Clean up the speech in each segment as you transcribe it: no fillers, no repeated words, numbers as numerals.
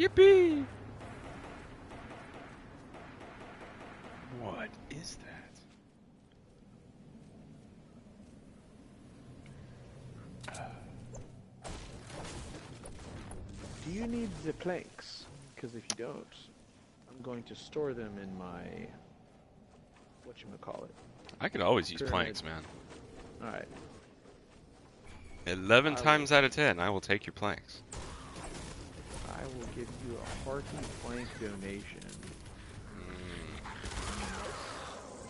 Yippee! What is that? Do you need the planks? Because if you don't, I'm going to store them in my whatchamacallit. I could always use Pyramid. planks, man. Alright. 11 times out of 10, I will take your planks. I will give you a hearty plank donation.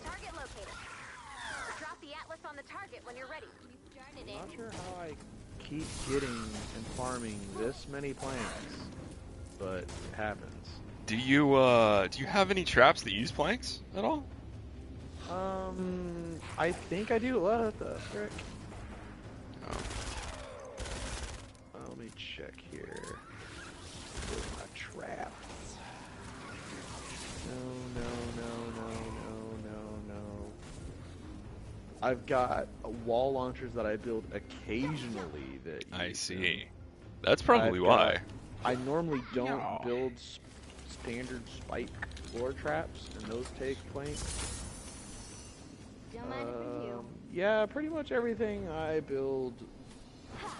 Target located. Drop the atlas on the target when you're ready. I'm not sure how I keep getting and farming this many planks, but it happens. Do you have any traps that use planks at all? I think I do. What the frick? Oh. Let me check here. Where's my trap? No. I've got wall launchers that I build occasionally that I see. That's probably why. I normally don't build standard spike floor traps, and those take planks. Don't mind if I do. Yeah, pretty much everything I build.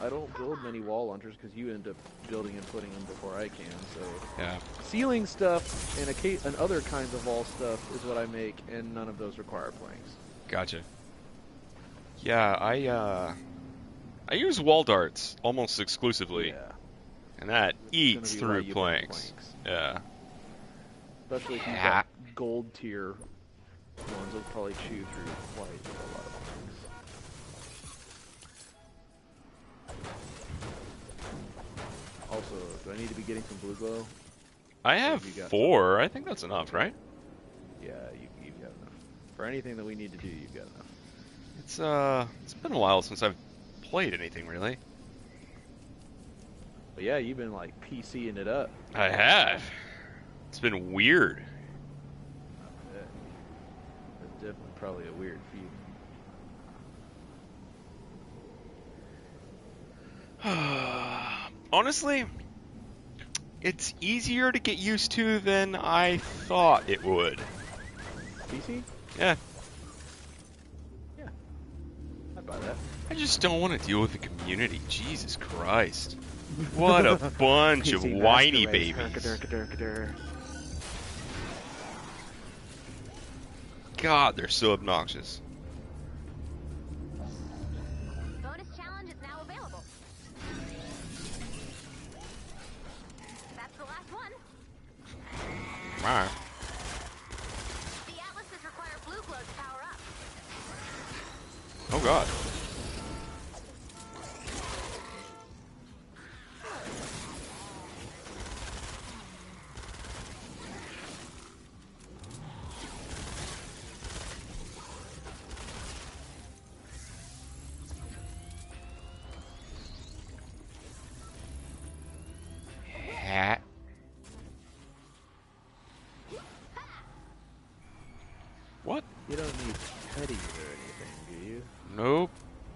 I don't build many wall launchers because you end up building and putting them before I can. So Yeah. ceiling stuff and other kinds of wall stuff is what I make, and none of those require planks. Gotcha. Yeah, I use wall darts almost exclusively, Yeah. and that It's eats gonna be why through you build planks. Yeah. Especially if you've got gold tier ones, will probably chew through quite a lot of planks. Also, do I need to be getting some blue glow? I have You got 4. I think that's enough, right? Yeah, you've got enough. For anything that we need to do, you've got enough. It's been a while since I've played anything really. But yeah, you've been like PCing it up. I have. It's been weird. Yeah. That's definitely probably a weird feat. Honestly, it's easier to get used to than I thought it would. PC? Yeah. Yeah. I'd buy that. I just don't want to deal with the community. Jesus Christ. What a bunch of PC whiny master race. babies. Herk-a-durk-a-durk-a-durk. God, they're so obnoxious. Bonus challenge is now available. That's the last one. Wow. The atlases require blue glow to power up. Oh God. Hat. What? You don't need petties or anything, do you? Nope.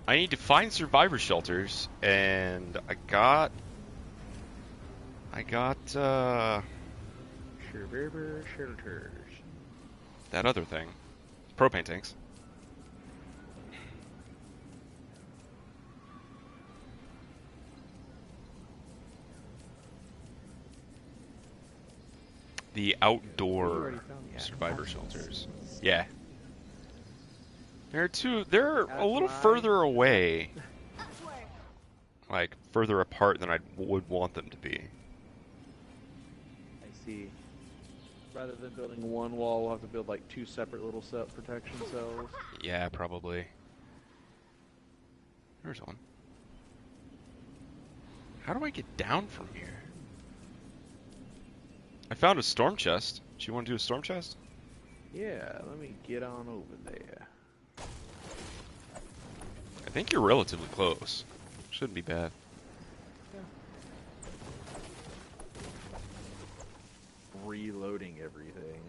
I need to find survivor shelters, and I got Survivor shelters. that other thing. Propane tanks. The outdoor survivor shelters. Yeah. They're a little further away. Like, further apart than I would want them to be. I see. Rather than building one wall, we'll have to build like 2 separate little set protection cells. Yeah, probably. There's one. How do I get down from here? I found a storm chest. Do you want to do a storm chest? Yeah, let me get on over there. I think you're relatively close. Shouldn't be bad. Yeah. Reloading everything.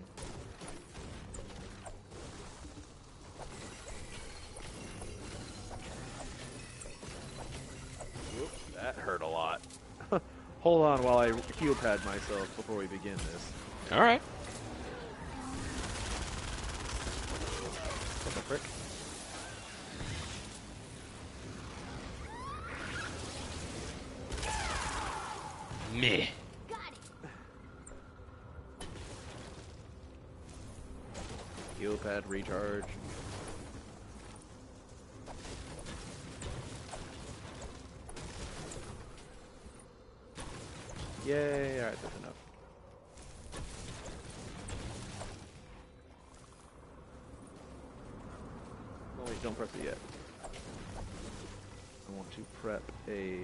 Whoop, that hurt a lot. Hold on while I heal pad myself before we begin this. All right. What the frick? Meh. Got it. Heal pad recharge. Yay, alright, that's enough. Oh wait, don't press it yet. I want to prep a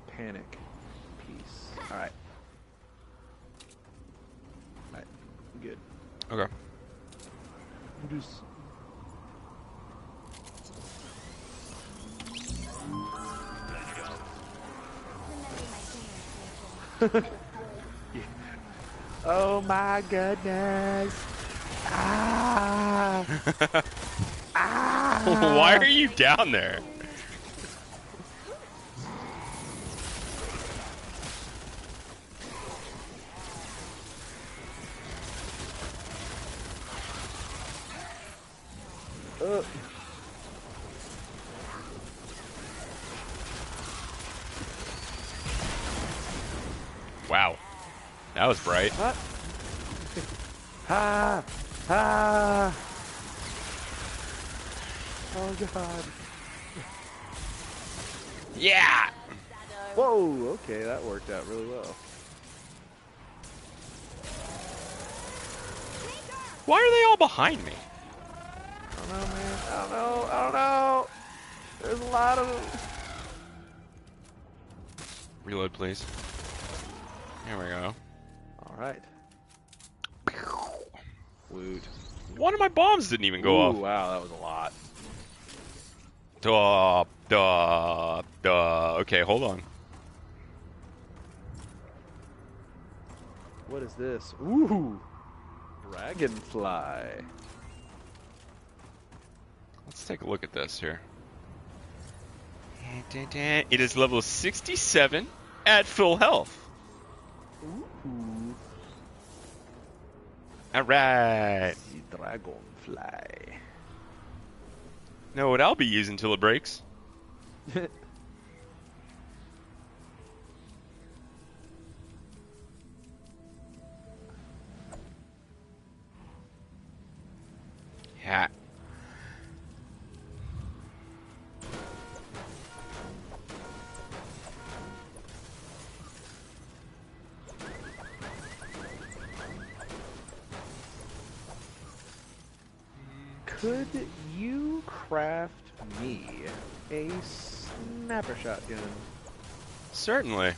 panic piece. Alright. Alright, good. Okay. Just... Oh my goodness! Ah! Ah! Why are you down there? Wow. That was bright. What? Ha! Ha! Oh god. Yeah! Whoa, okay, that worked out really well. Why are they all behind me? I don't know, man. I don't know. I don't know. There's a lot of them. Reload, please. There we go. Alright. Woot. One of my bombs didn't even go Ooh, off. wow, that was a lot. Duh, duh, duh. Okay, hold on. What is this? Ooh! Dragonfly. Let's take a look at this here. It is level 67 at full health. Ooh. Alright. The dragonfly. Know what I'll be using till it breaks? Hat. Could you craft me a snapper shotgun? Certainly.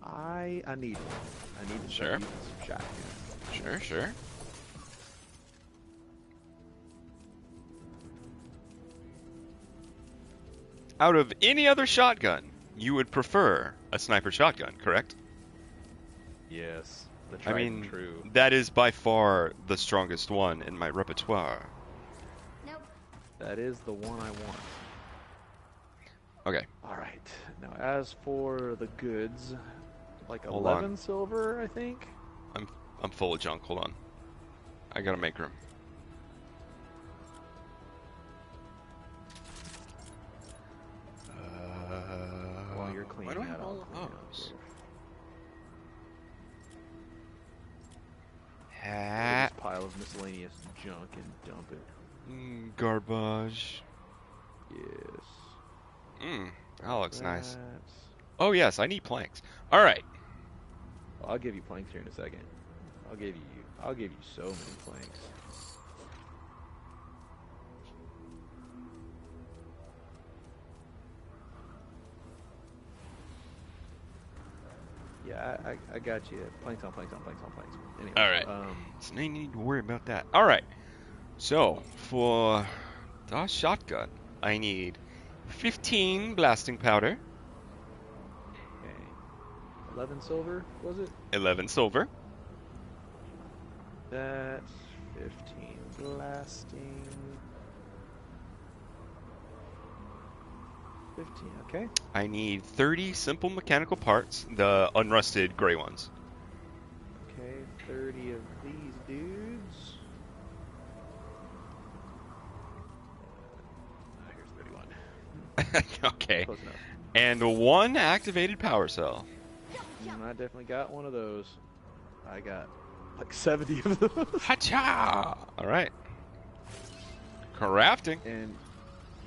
I need one. I need to Sure. start using some shotgun. Sure, sure. Out of any other shotgun, you would prefer a sniper shotgun, correct? Yes. The I tried mean, and true. that is by far the strongest one in my repertoire. Nope. That is the one I want. Okay, Alright. Now as for the goods, like Hold 11 on. silver, I think? I'm full of junk. Hold on. I gotta make room. While you're cleaning why do I that have up. all of clean it up those? here. Take Hat. this pile of miscellaneous junk and dump it. Garbage. Yes. That looks nice. That's... Oh yes, I need planks. All right. Well, I'll give you planks here in a second. I'll give you so many planks. Yeah, I got you. Planks on planks on planks on planks. Anyway, All right. So no need to worry about that. All right. So for the shotgun, I need 15 blasting powder, Okay. 11 silver, was it? 11 silver, That's 15 blasting. 15, okay. I need 30 simple mechanical parts, the unrusted gray ones. Okay, 30 of these dudes. Here's 31. Okay. Close enough. And one activated power cell. I definitely got one of those. I got like 70 of those. Hacha! Alright. Crafting. And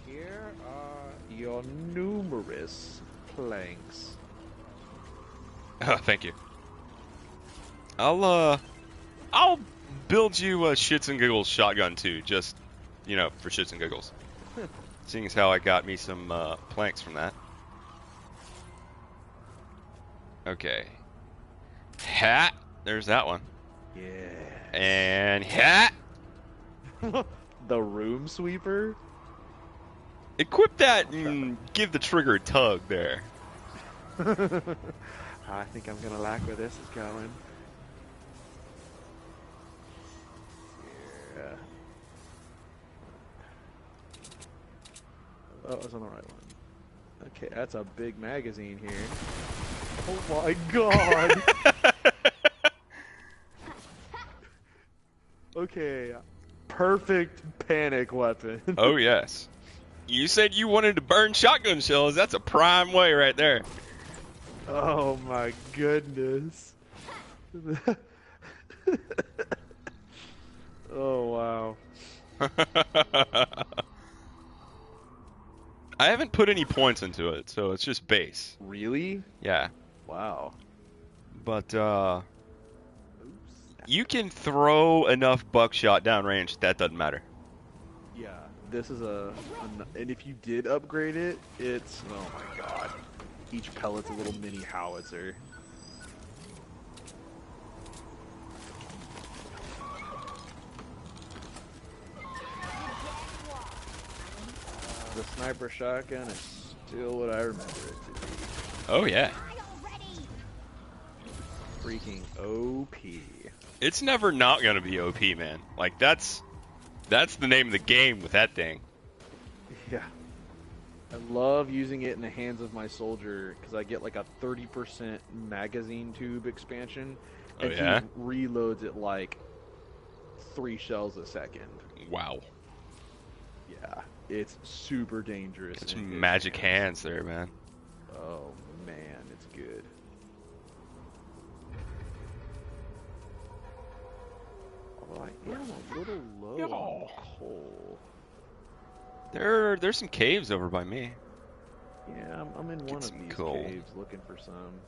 here are your numerous planks. Oh, thank you. I'll build you a shits and giggles shotgun too, just, you know, for shits and giggles. Seeing as how I got me some planks from that. Okay. Hat. There's that one. Yeah. And hat. The room sweeper? Equip that and give the trigger a tug there. I think I'm gonna like where this is going. Yeah. Oh, I was on the right one. Okay, that's a big magazine here. Oh my god! Okay, perfect panic weapon. Oh, yes. You said you wanted to burn shotgun shells. That's a prime way right there. Oh my goodness. Oh wow. I haven't put any points into it, so it's just base. Really? Yeah. Wow. But, Oops. you can throw enough buckshot downrange, that doesn't matter. Yeah, this is and if you did upgrade it, it's, oh my god. Each pellet's a little mini howitzer. The sniper shotgun is still what I remember it to be. Oh, yeah. Freaking OP. It's never not gonna be OP, man. Like, that's the name of the game with that thing. Yeah. I love using it in the hands of my soldier because I get like a 30% magazine tube expansion. Oh, And yeah? he reloads it like 3 shells a second. Wow. Yeah. It's super dangerous. It's in his magic hands there, man. Oh man, it's good. Although I am a little low on coal. There's some caves over by me. Yeah, I'm in one of some these coal. caves looking for some.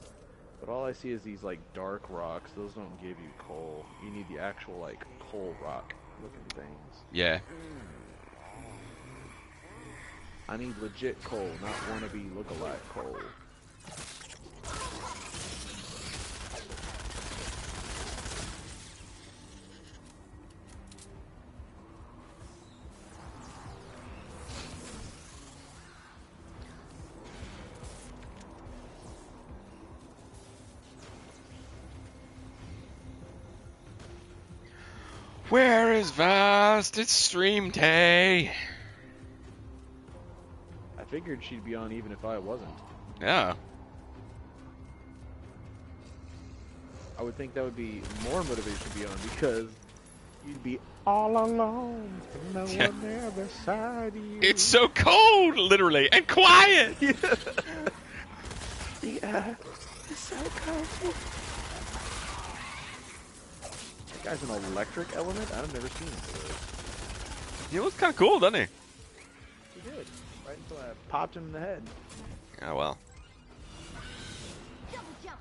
But all I see is these like dark rocks. Those don't give you coal. You need the actual like coal rock looking things. Yeah. I need legit coal, not wannabe look-alike coal. Where is Vast? It's stream day. I figured she'd be on even if I wasn't. Yeah. I would think that would be more motivation to be on because you'd be all alone, no Yeah. one there beside you. It's so cold, literally, and quiet. Yeah, it's so cold. That guy's an electric element? I've never seen him before. He looks kind of cool, doesn't he? He did. Right until I popped him in the head. Oh, well. Double jump.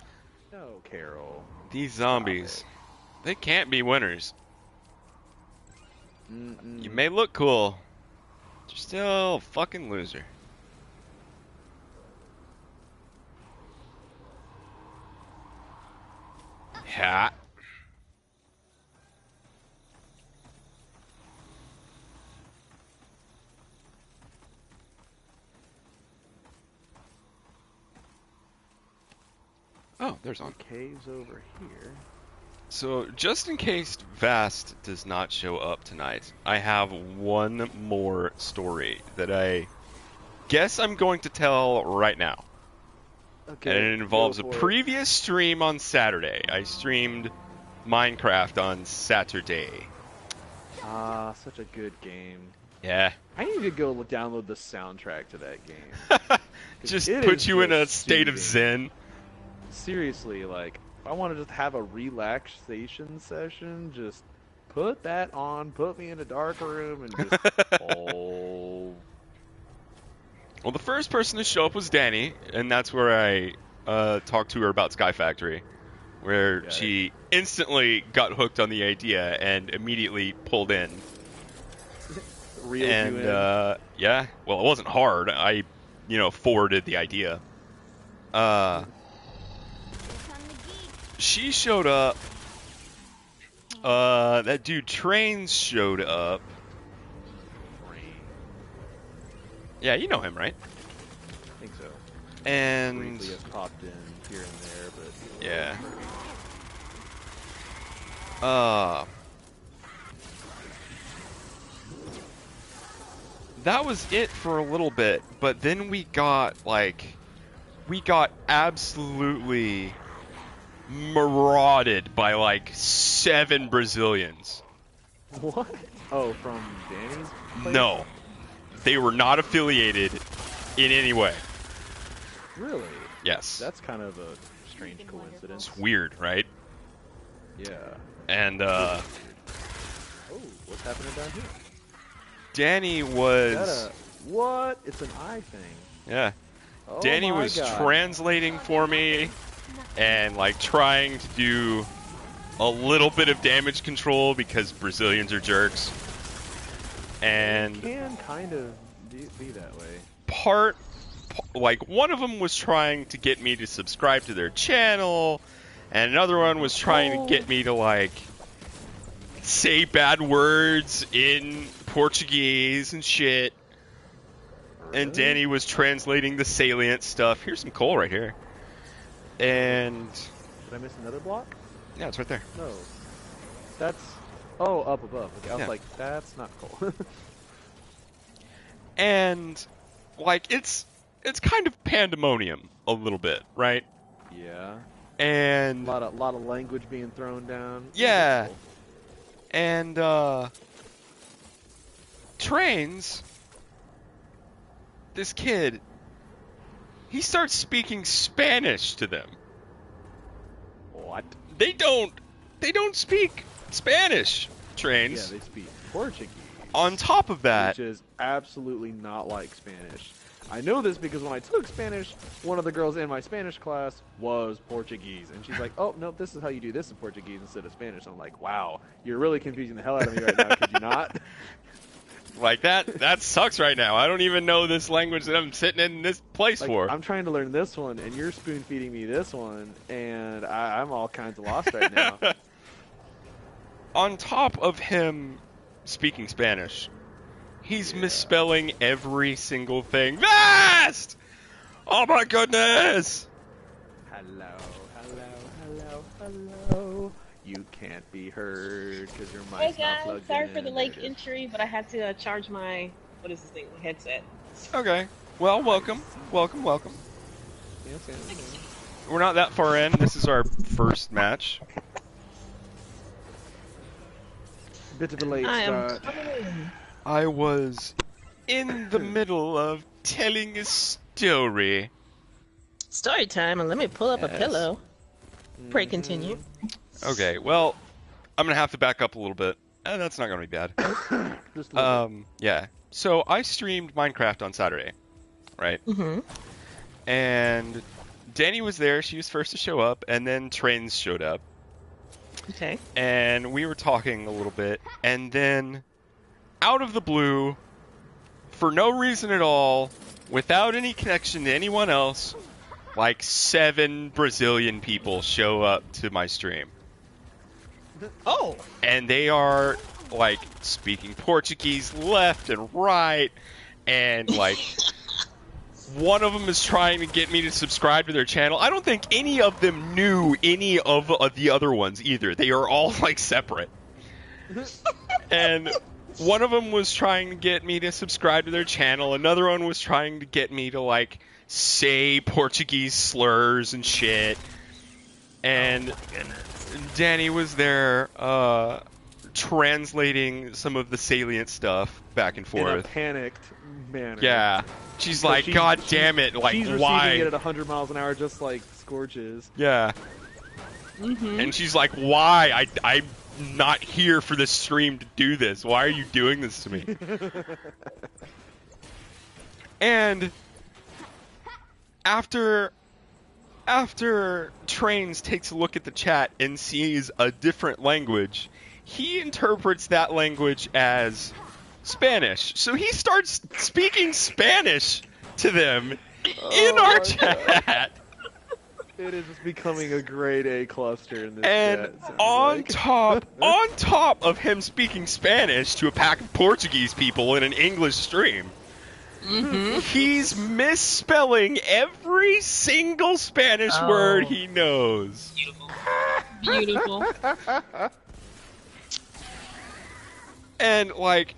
No, Carol. These zombies, they can't be winners. Mm-mm. You may look cool, but you're still a fucking loser. Yeah. Oh, there's on. Caves over here. So, just in case Vast does not show up tonight, I have one more story that I guess I'm going to tell right now. Okay. And it involves a go for it. previous stream on Saturday. I streamed Minecraft on Saturday. Ah, such a good game. Yeah. I need to go download the soundtrack to that game. Just It put is you in a just state of soothing. zen. Seriously, like, if I want to just have a relaxation session, just put that on, put me in a dark room, and just oh. Well, the first person to show up was Danny, and that's where I talked to her about Sky Factory, where Got she instantly got hooked on the idea and immediately pulled in. Reeled And you in. yeah, well, it wasn't hard. I, forwarded the idea. She showed up. That dude Trains showed up. Yeah, you know him, right? I think so. And Briefly has popped in here and there, but yeah. That was it for a little bit, but then we got absolutely marauded by like 7 Brazilians. What? Oh, from Danny's place? No, they were not affiliated in any way. Really? Yes. That's kind of a strange coincidence. It's weird, right? Yeah. And Oh, what's happening down here? Danny Is was that a... What? It's an eye thing. yeah. Oh Danny my was God. translating for me and like trying to do a little bit of damage control because Brazilians are jerks. And It can kind of be that way. like one of them was trying to get me to subscribe to their channel, and another one was trying to get me to like say bad words in Portuguese and shit. And Really? Danny was translating the salient stuff. Here's some coal right here. And Did I miss another block? yeah, it's right there. No. That's... Oh, up above. Okay, I was Yeah. like, that's not cool. And like it's kind of pandemonium a little bit, right? Yeah. And A lot of language being thrown down. Yeah. Cool. and Trains, this kid, he starts speaking Spanish to them. What? They don't speak Spanish, Yeah, Trains. they speak Portuguese. On top of that, Which is absolutely not like Spanish. I know this because when I took Spanish, one of the girls in my Spanish class was Portuguese. And she's like, oh, no, this is how you do this in Portuguese instead of Spanish. I'm like, wow, you're really confusing the hell out of me right now, could you not? like that sucks right now. I don't even know this language that I'm sitting in this place Like, for. I'm trying to learn this one, and you're spoon-feeding me this one, and I'm all kinds of lost right now. On top of him speaking Spanish, he's misspelling every single thing. Vast! Oh my goodness! Hello, hello, hello, hello. You can't be heard because your Hey mic's not guys, plugged sorry in. for the There late it is. entry, but I had to charge my headset. Okay. Well, welcome. Welcome. Yes, yes, yes. We're not that far in. This is our first match. Bit of a late I am start. coming. I was in the middle of telling a story. Story time, and let me pull up a Yes. pillow. Pray continue. Okay, well, I'm gonna have to back up a little bit. That's not gonna be bad. Just a little bit. Yeah. So I streamed Minecraft on Saturday, right? Mm-hmm. And Danny was there. She was first to show up, and then Trains showed up. Okay. And we were talking a little bit, and then out of the blue, for no reason at all, without any connection to anyone else, like 7 Brazilian people show up to my stream. Oh. And they are like speaking Portuguese left and right, and like one of them is trying to get me to subscribe to their channel. I don't think any of them knew any of the other ones either. They are all like separate. And one of them was trying to get me to subscribe to their channel. Another one was trying to get me to like say Portuguese slurs and shit. And Danny was there translating some of the salient stuff back and forth. In a panicked manner. Yeah. She's like, God damn it, like, she's why? Receiving it at 100 miles an hour just like Scorches. Yeah. And she's like, why? I'm not here for this stream to do this. Why are you doing this to me? And after Trains takes a look at the chat and sees a different language, he interprets that language as Spanish. So he starts speaking Spanish to them in our chat. It is just becoming a grade A cluster in this And chat. on top of him speaking Spanish to a pack of Portuguese people in an English stream, he's misspelling every single Spanish word he knows. Beautiful. And like,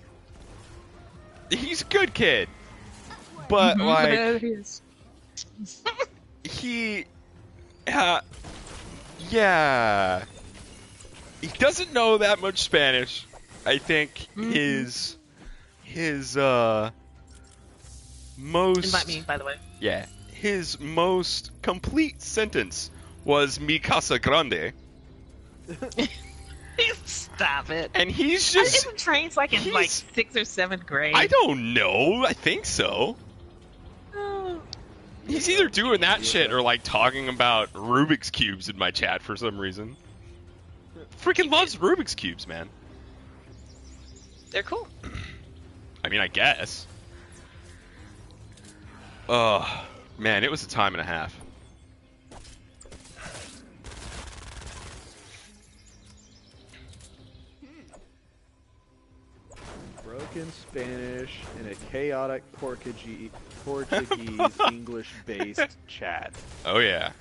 he's a good kid, but like, he, yeah, he doesn't know that much Spanish. I think his most Invite me, by the way. Yeah, his most complete sentence was "Mi casa grande," Stop it. and he's just Isn't Trains like in like 6th or 7th grade? I don't know. I think so. Oh. He's either doing that shit or like talking about Rubik's cubes in my chat for some reason. Freaking loves Rubik's cubes, man. They're cool. I mean, I guess. Oh, man, it was a time and a half. Broken Spanish in a chaotic Portuguese English-based chat. Oh, yeah.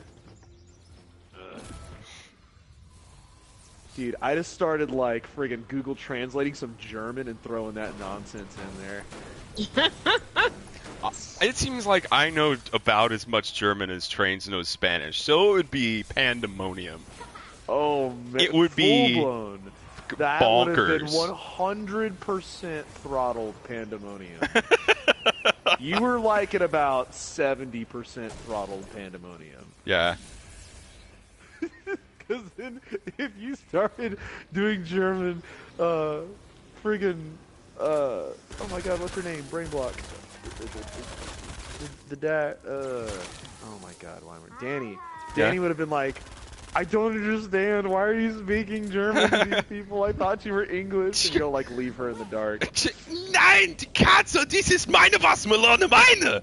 Dude, I just started like friggin' Google translating some German and throwing that nonsense in there. It seems like I know about as much German as Trains knows Spanish, so it would be pandemonium. Oh man, It would be full-blown. That would have been bonkers. 100% throttled pandemonium. You were like at about 70% throttled pandemonium. Yeah. Because then, if you started doing German, friggin', oh my god, what's her name? Brain block. The dad, oh my god, why am I? Danny. Danny would have been like, I don't understand. Why are you speaking German to these people? I thought you were English. And you'll like leave her in the dark. Nein, die Katze, dies ist meine was, Melone, meine!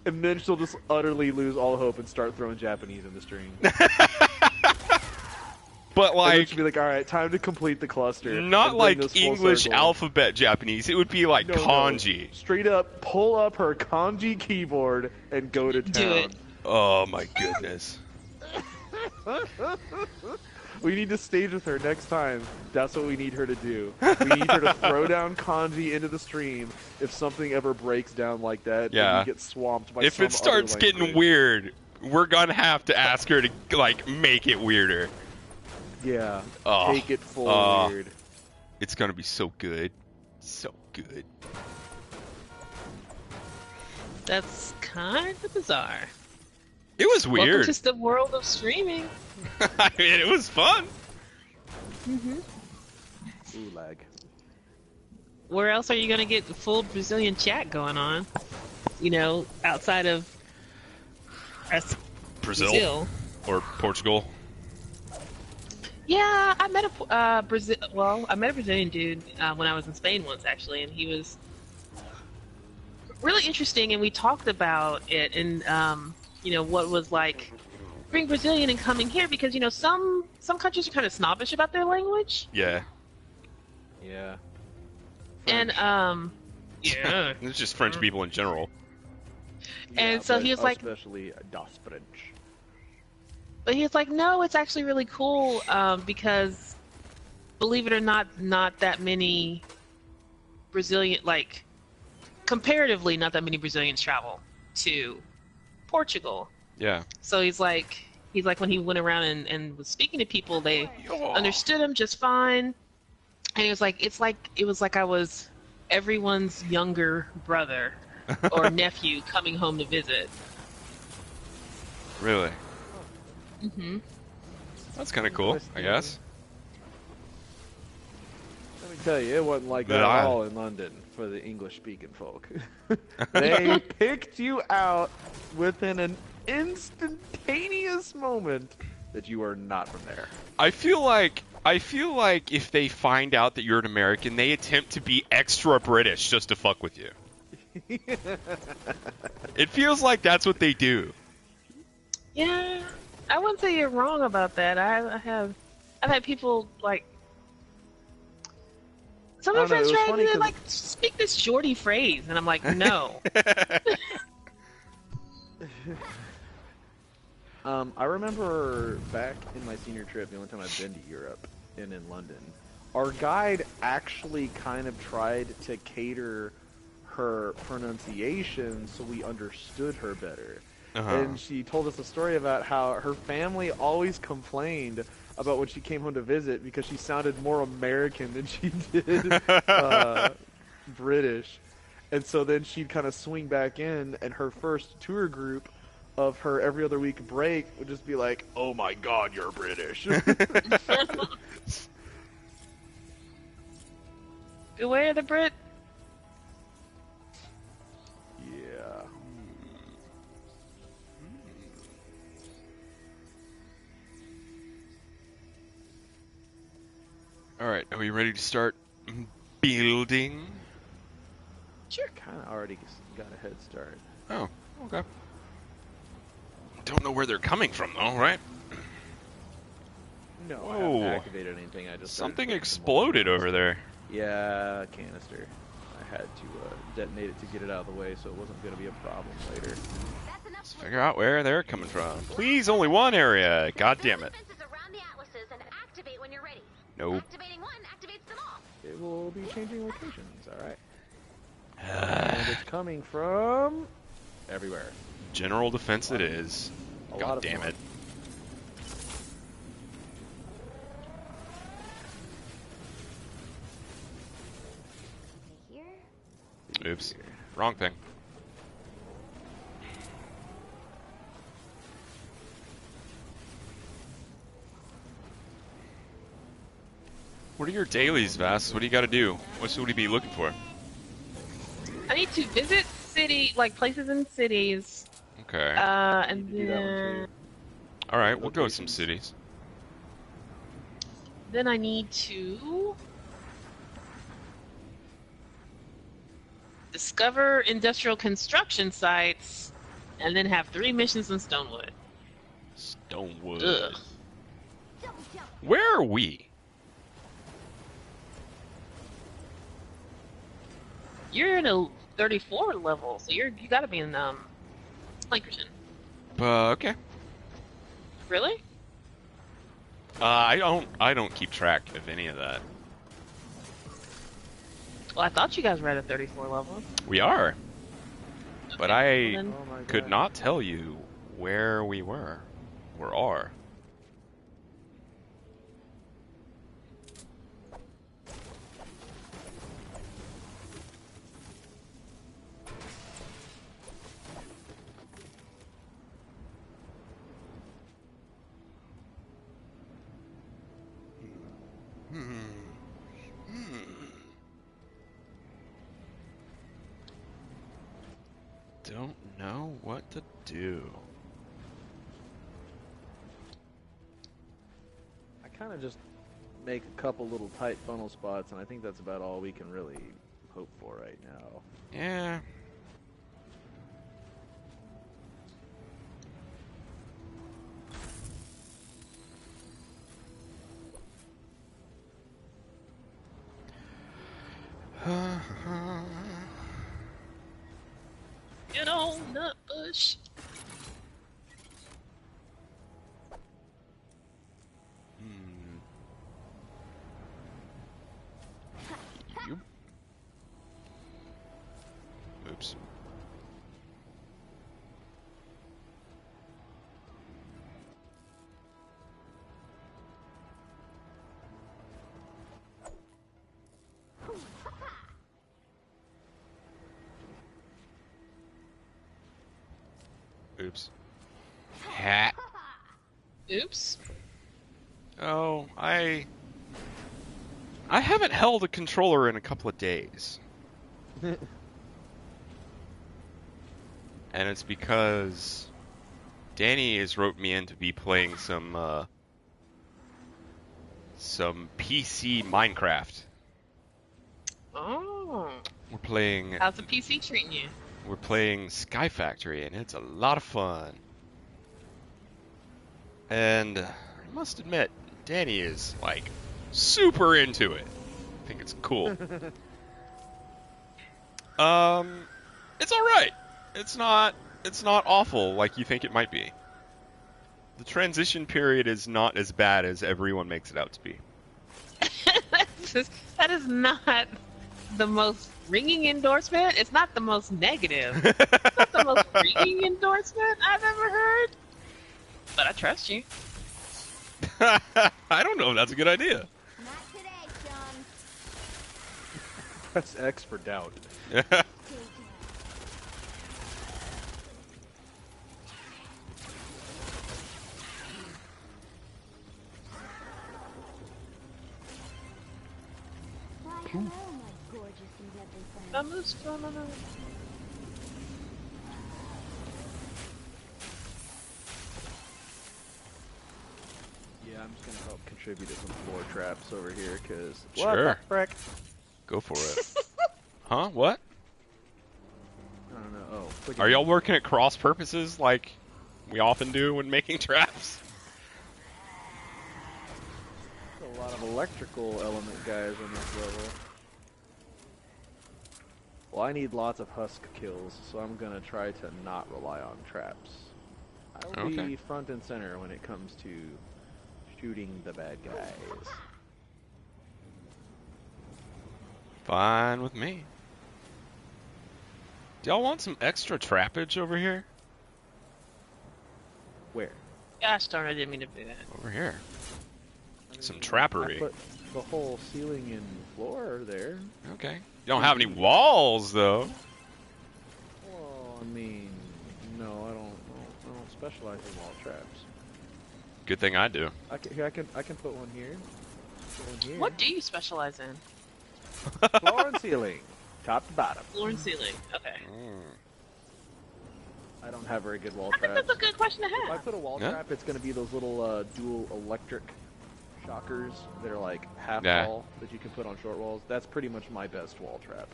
And then she'll just utterly lose all hope and start throwing Japanese in the stream. But like, she'll be like, all right, time to complete the cluster. not like English alphabet Japanese. It would be like kanji. No. Straight up, pull up her kanji keyboard and go to town. Do it. Oh my goodness. We need to stage with her next time. That's what we need her to do. We need her to throw down kanji into the stream. If something ever breaks down like that, then we get swamped by if some it starts other language. getting weird, we're gonna have to ask her to like make it weirder. Yeah. Oh, Take it full weird. It's gonna be so good. So good. That's kind of bizarre. It was weird. Welcome to the world of streaming. I mean, it was fun. Ooh, lag. Where else are you gonna get the full Brazilian chat going on? You know, outside of Brazil or Portugal. Yeah, I met a Brazilian dude when I was in Spain once, actually, and he was really interesting. And we talked about it, and you know, what was like being Brazilian and coming here, because you know some countries are kind of snobbish about their language. Yeah. Yeah. And yeah, It's just French people in general. And so he was like, especially Das French. But he's like, no, it's actually really cool because, believe it or not that many Brazilian, like, comparatively, not that many Brazilians travel to Portugal. Yeah. So he's like when he went around and was speaking to people, they Oh. understood him just fine. And he was like, it was like I was everyone's younger brother or nephew coming home to visit. Really? Hmm. That's kind of cool, I guess. Let me tell you, it wasn't like But that I- at all in London for the English-speaking folk. They picked you out within an instantaneous moment that you are not from there. I feel like if they find out that you're an American, they attempt to be extra British just to fuck with you. It feels like that's what they do. Yeah, I wouldn't say you're wrong about that. I've had people like some of my I don't friends know, it was try funny to 'cause- like speak this Geordie phrase, and I'm like, no. I remember back in my senior trip, the only time I've been to Europe and in London, our guide actually kind of tried to cater her pronunciation so we understood her better. Uh-huh. And she told us a story about how her family always complained about when she came home to visit because she sounded more American than she did British. And so then she'd kind of swing back in, and her first tour group of her every other week break would just be like, "Oh my God, you're British." Beware the Brit. Yeah. All right, are we ready to start building? Sure. Kind of already got a head start. Oh, okay. Don't know where they're coming from, though, right? No, I Whoa. haven't activated anything. I just started Something putting some exploded more over there. Yeah, canister. I had to detonate it to get it out of the way, so it wasn't going to be a problem later. That's enough. Let's figure out where they're coming from. Please, only one area. God damn it. Defenses around the atlases and activate when you're ready. Nope. Activating one activates them all. It will be changing locations. All right. And it's coming from everywhere. General defense it is. A lot God of damn fun. it. Here. Oops. Wrong thing. What are your dailies, Vass? What do you got to do? What should we be looking for? I need to visit places in cities, Okay. and You do that one then too. All right, we'll go with some locations. cities. then I need to discover industrial construction sites, and then have 3 missions in Stonewood. Stonewood. Ugh. Double jump. Where are we? You're in a 34 level, so you gotta be in Plankerton. Okay. Really? I don't keep track of any of that. Well, I thought you guys were at a 34 level. We are, but Okay, I well then- Oh my could God. not tell you where we were or are. Don't know what to do. I kind of just make a couple little tight funnel spots, and I think that's about all we can really hope for right now. Yeah. Get on the bush. You. Oops. Hat. Oops. Oh, I haven't held a controller in a couple of days. And it's because Danny has roped me in to be playing some PC Minecraft. Oh. We're playing How's the PC treating you? We're playing Sky Factory, and it's a lot of fun. And I must admit, Danny is like super into it. I think it's cool. It's all right. It's not awful like you think it might be. The transition period is not as bad as everyone makes it out to be. That is not the most ringing endorsement. It's not the most negative. It's not the most ringing endorsement I've ever heard. But I trust you. I don't know if that's a good idea. Not today, John. Press X for doubt. Why, hello, my gorgeous and lovely friend. Vamos, vámonos. Yeah, I'm just gonna help contribute to some floor traps over here, cause Sure. What the frick? Go for it. Huh? What? I don't know. Oh, click Are it. y'all working at cross purposes like we often do when making traps? A lot of electrical element guys on this level. Well, I need lots of husk kills, so I'm gonna try to not rely on traps. I will Okay. be front and center when it comes to shooting the bad guys. Fine with me. Do y'all want some extra trappage over here? Where? Gosh darn, I didn't mean to do that. Over here. I Some I trappery. put the whole ceiling and floor there. Okay. You don't have any walls though. Well, I mean, no, I don't specialize in wall traps. Good thing I do. I can put one here. Put one here. What do you specialize in? Floor and ceiling, top to bottom. Floor and ceiling. Okay. I don't have very good wall I think traps. that's a good question to If I have. put a wall Yeah. trap, it's going to be those little dual electric shockers that are like half Yeah. wall that you can put on short walls. That's pretty much my best wall trap.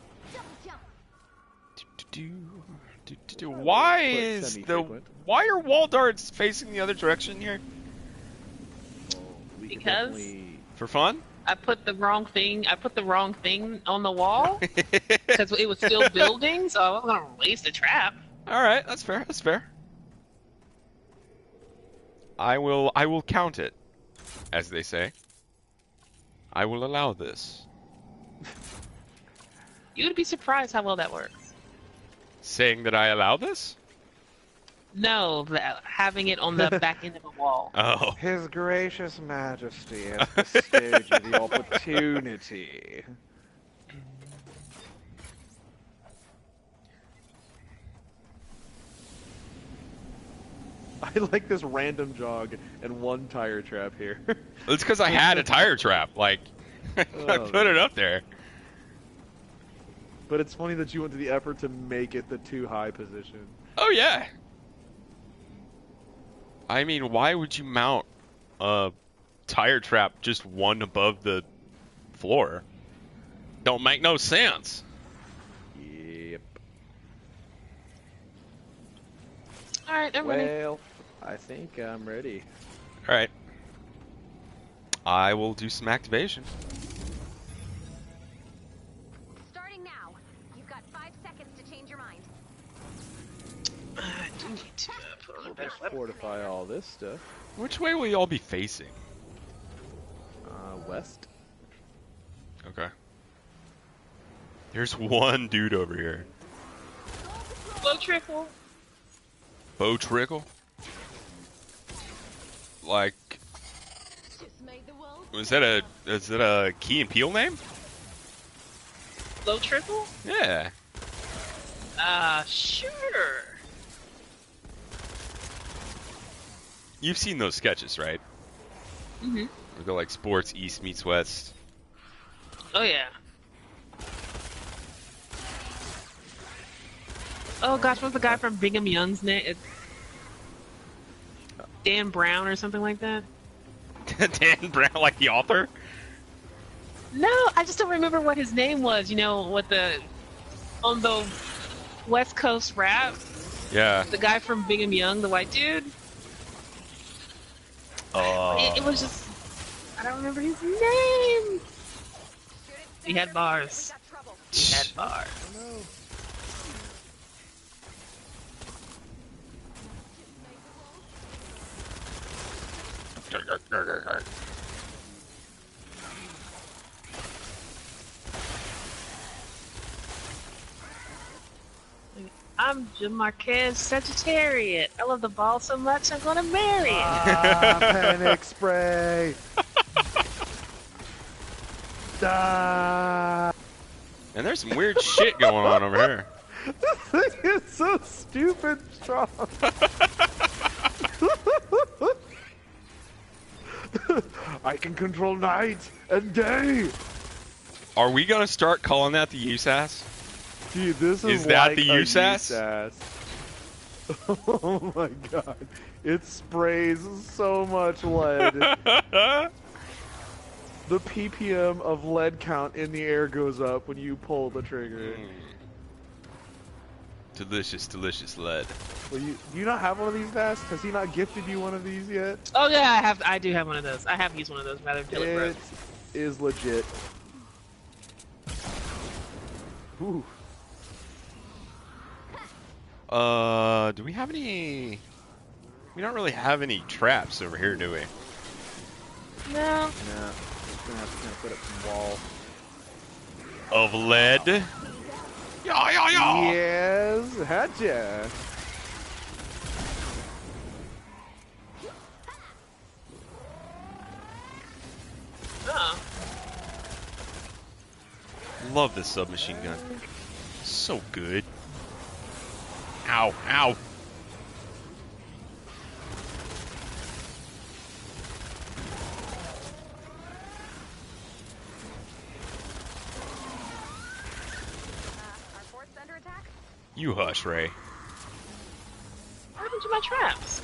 Why Put is semi-frequent. why are wall darts facing the other direction here? Well, we could Because- definitely... For fun? I put the wrong thing on the wall because it was still building, so I wasn't gonna waste the trap. All right, that's fair. That's fair. I will count it, as they say. I will allow this. You would be surprised how well that works. Saying that I allow this? No, having it on the back end of a wall. Oh. His gracious majesty has bestowed you the opportunity. I like this random jog and one tire trap here. It's because I had a tire trap. Like, I put it up there. But it's funny that you went to the effort to make it the too high position. Oh, yeah. I mean, why would you mount a tire trap just one above the floor? Don't make no sense. Yep. All right, I'm ready. Well, I think I'm ready. All right. I will do some activation. Starting now. You've got 5 seconds to change your mind. I do need to put on a better weapon. Fortify all this stuff. Which way will y'all be facing? West. Okay. There's one dude over here. Low trickle. Bo Trickle? Like, Just made the world. is that a Key and Peele name? Low trickle? Yeah. Sure. You've seen those sketches, right? Mm-hmm. They go like sports, East meets West. Oh yeah. Oh gosh, what's the guy from Brigham Young's name? It's Dan Brown or something like that. Dan Brown, like the author? No, I just don't remember what his name was. You know, what on the West Coast rap, Yeah. the guy from Brigham Young, the white dude. It was just, I don't remember his name. He had bars. He had bars. I'm Jamarquez Sagittarius. I love the ball so much, I'm gonna marry it. Panic spray. And there's some weird shit going on over here. This thing is so stupid strong. I can control night and day. Are we gonna start calling that the USAS? Dude, this is that like the a USAS? Oh my god. It sprays so much lead. The ppm of lead count in the air goes up when you pull the trigger. Delicious, delicious lead. Well, do you not have one of these, Vast? Has he not gifted you one of these yet? Oh yeah, I do have one of those. I have used one of those rather than it broke. It is legit. Ooh. Do we have any... We don't really have any traps over here, do we? No. Nah, just gonna have to put up some wall. Of lead? Yeah, yeah, yeah! Yes, hatcha. Oh. Love this submachine gun. So good. Ow, ow. Our fort's under attack? You hush, Ray. What happened to my traps?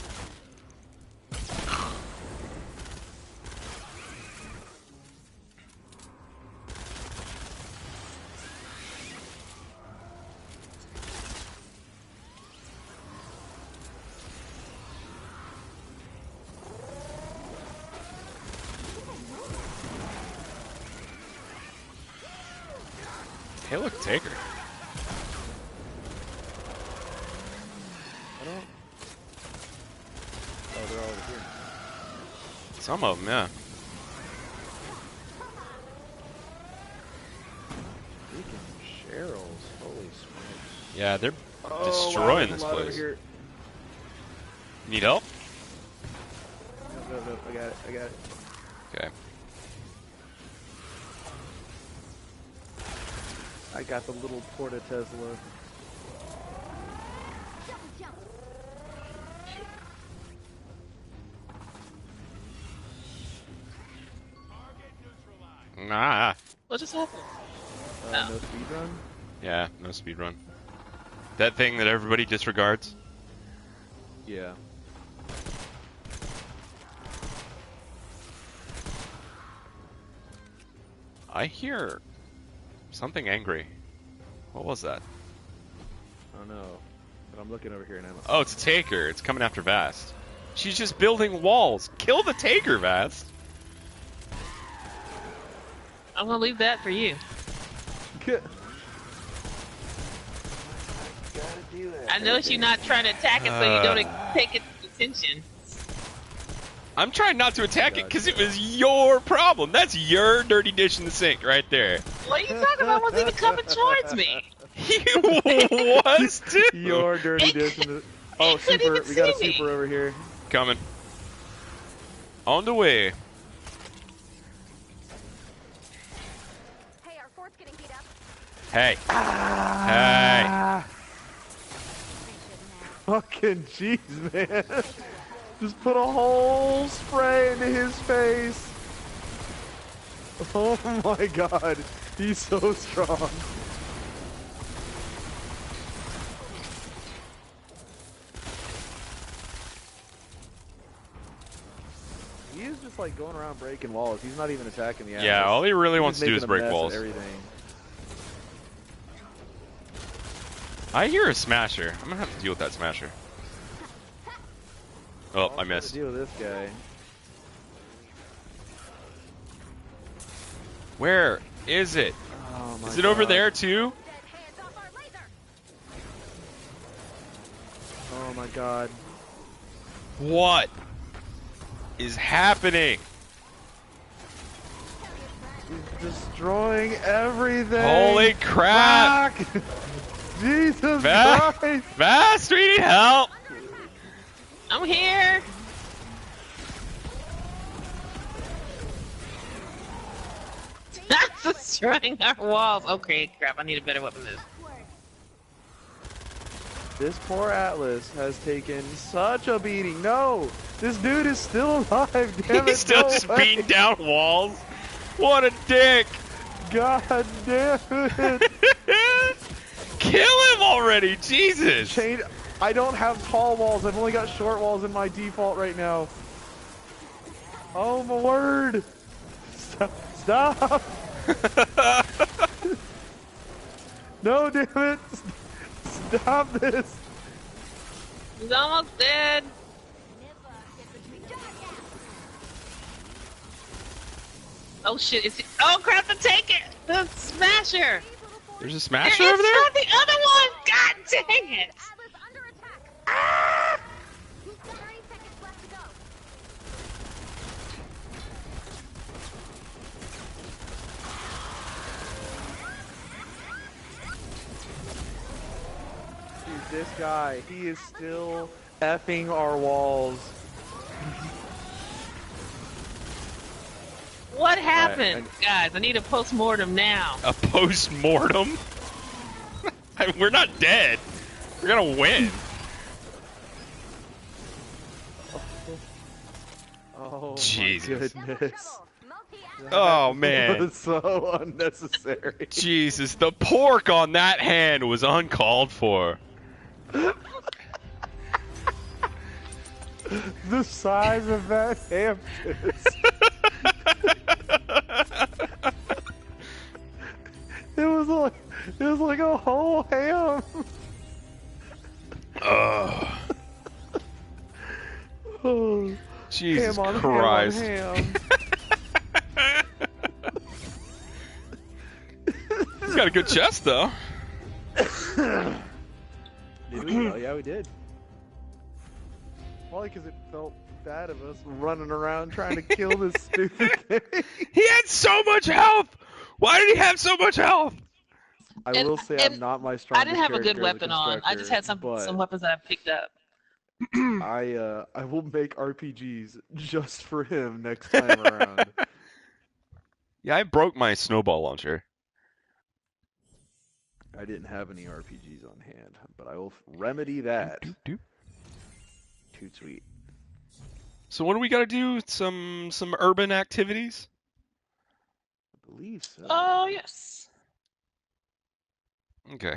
Hey, look, Taker. I don't. Oh, they're all over here. Some of them, yeah. Freaking Cheryl's. Holy smokes. Yeah, they're Oh, destroying wow, this there's a lot over place. here. Need help? No, I got it. I got it. Okay. I got the little Porta Tesla. Jump, jump. Ah. What just happened? No speed run? Yeah, no speed run. That thing that everybody disregards. Yeah. I hear something angry. What was that? I don't know. But I'm looking over here and I don't. Oh, it's a Taker. It's coming after Vast. She's just building walls. Kill the Taker, Vast. I'm gonna leave that for you. Gotta do that. I noticed you're not trying to attack it, so you don't take its attention. I'm trying not to attack it because it was your problem. That's your dirty dish in the sink right there. What are you talking about? Wasn't even coming towards me. He was too. Your dirty dish in the. Oh, it couldn't super! even We got a see me. super over here. Coming. On the way. Hey, our fort's getting beat up. Hey. Ah, We shouldn't have. fucking jeez, man. Just put a whole spray into his face. Oh my god. He's so strong. He is just like going around breaking walls. He's not even attacking the Atlas. Yeah, all he really wants to do making is a break mess of walls. Everything. I hear a smasher. I'm gonna have to deal with that smasher. Oh, I missed. Deal with this guy. Where is it? Oh my Is it over God. there too? Dead hands off our laser. Oh my god. What is happening? He's destroying everything. Holy crap! Fuck! Jesus Vast, Christ! Vast, we need help! I'm here. That's destroying our walls. Okay, crap. I need a better weapon than this. This poor Atlas has taken such a beating. No! This dude is still alive, damn it. He's still no just way. beating down walls. What a dick! God damn it! Kill him already, Jesus! Chain, I don't have tall walls. I've only got short walls in my default right now. Oh my word! Stop! No, damn it! Stop this! He's almost dead. Oh shit! Is he? Oh crap! The take it. The smasher. There's a It's smasher over there? not the other one. God dang it! Atlas under attack. Ah! He's got 30 seconds left to go. Dude, this guy, he is still effing our walls. What happened, Alright, guys? I need a post-mortem now. A post-mortem? We're not dead. We're gonna win. Oh Jesus. my goodness. Oh, That man. was so unnecessary. Jesus, the pork on that hand was uncalled for. The size of that ham fist. It was like a whole ham. Ugh. Oh, Jesus ham on Christ. ham on ham. He's got a good chest, though. Did we? Oh, yeah, we did. Probably because it felt bad of us running around trying to kill this stupid thing. He had so much health! Why did he have so much health? I And- will say and I'm not my I strongest didn't have a good character as weapon on. I just had some but weapons that I picked up. I will make RPGs just for him next time around. Yeah, I broke my snowball launcher. I didn't have any RPGs on hand, but I will remedy that. Doop, doop. Too sweet. So what do we gotta do? Some urban activities? I believe so. Oh yes. Okay.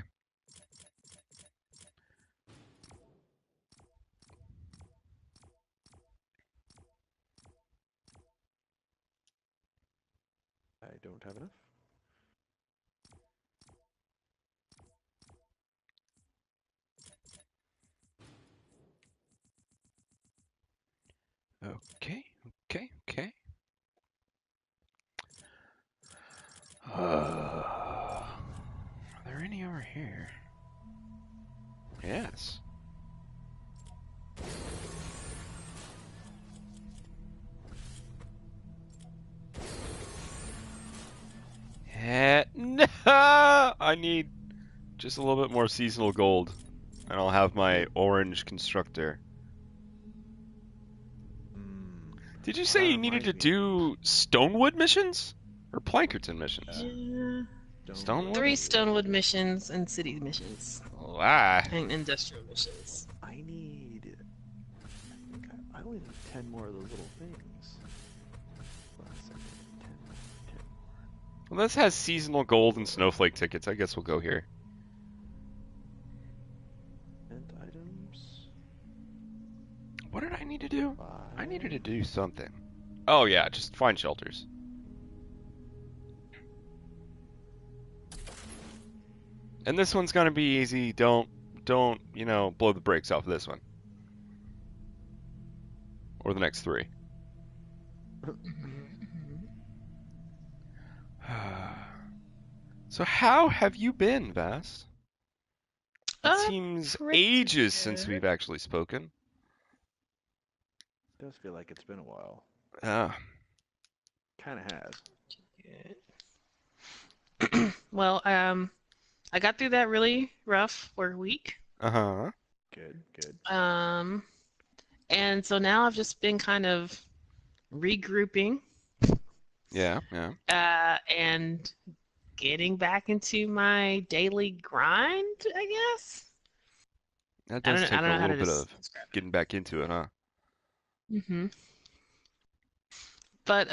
I don't have enough. Okay, okay. Are there any over here? Yes. No! I need just a little bit more seasonal gold, and I'll have my orange constructor. Did you say you needed to do Stonewood missions? Or Plankerton missions? Stonewood? 3 Stonewood missions and city missions Ah. and industrial missions. I I only need 10 more of those little things. Last second, 10. Well, this has seasonal gold and snowflake tickets. I guess we'll go here. And items. What did I need to do? 5. I needed to do something. Oh yeah, just find shelters. And this one's gonna be easy. Don't, you know, blow the brakes off of this one. Or the next 3. So how have you been, Vast? It seems pretty ages since good. we've actually spoken. It does feel like it's been a while. Ah, Kind of has. Well, I got through that really rough work week. uh-huh. Good. And so now I've just been kind of regrouping, Yeah. and getting back into my daily grind, I guess. That I does don't take know a how little to bit of describe it. getting back into it, huh? But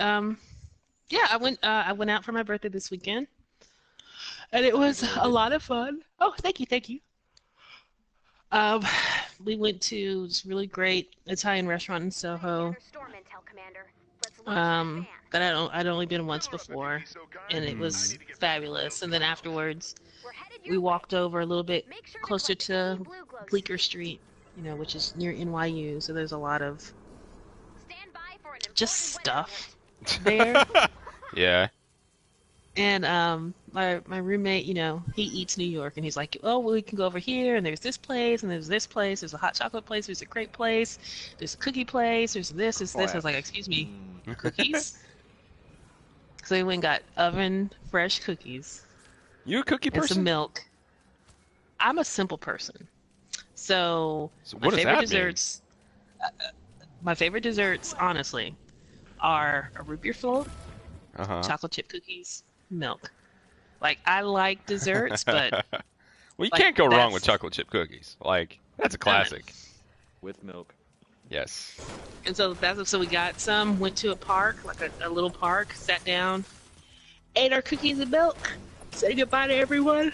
yeah, I went out for my birthday this weekend, and it was a lot of fun. Oh, thank you. Um, we went to this really great Italian restaurant in Soho. Storm intel, Commander. Let's launch the fan. That I'd only been once before, and it was fabulous. And then afterwards, We're headed we your way. walked over a little bit Make sure closer collect to the blue glow Bleecker Street, you know, which is near NYU. So there's a lot of Stand by for an just important weather stuff there. Yeah. And my roommate, you know, he eats New York, and he's like, oh, well, we can go over here, and there's this place, and there's this place, there's a hot chocolate place, there's a crepe place, there's a cookie place, there's this, there's this. I was like, excuse me, cookies? So we went and got oven fresh cookies You a cookie and some person? milk. I'm a simple person, so So my what does favorite that mean? desserts, my favorite desserts, honestly, are a root beer float, Uh-huh. chocolate chip cookies, milk. Like, I like desserts, but Well, you like, can't go wrong with that's- chocolate chip cookies. Like, that's a classic. With milk. Yes. and so we got some, went to a park, like a little park, sat down, ate our cookies and milk, said goodbye to everyone,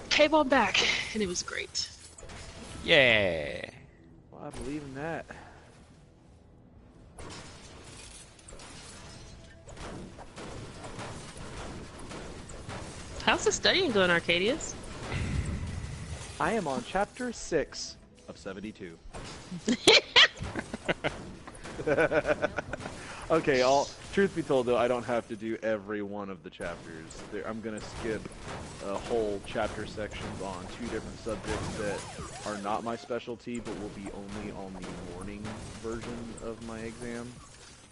came on back, and it was great. Yeah. Well, I believe in that. How's the studying going, Arcadius? I am on chapter 6 of 72. Okay, truth be told though, I don't have to do every one of the chapters. I'm gonna skip a whole chapter sections on 2 different subjects that are not my specialty, but will be only on the morning version of my exam.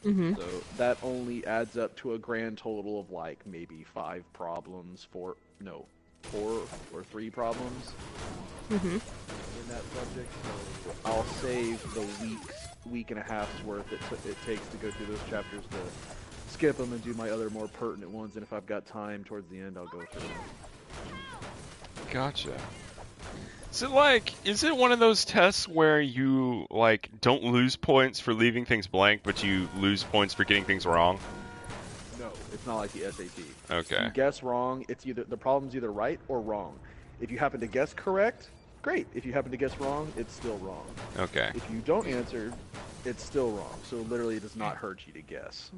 Mm-hmm. So that only adds up to a grand total of like maybe 5 problems, 4 or 3 problems Mm-hmm. in that subject. So I'll save the week and a half's worth it takes to go through those chapters to skip them and do my other more pertinent ones. And if I've got time towards the end, I'll go through them. Gotcha. So, like, is it one of those tests where you, like, don't lose points for leaving things blank, but you lose points for getting things wrong? No, it's not like the SAT. If Okay. you guess wrong, it's either the problem's either right or wrong. If you happen to guess correct, great. If you happen to guess wrong, it's still wrong. Okay. If you don't answer, it's still wrong. So literally, it does not hurt you to guess.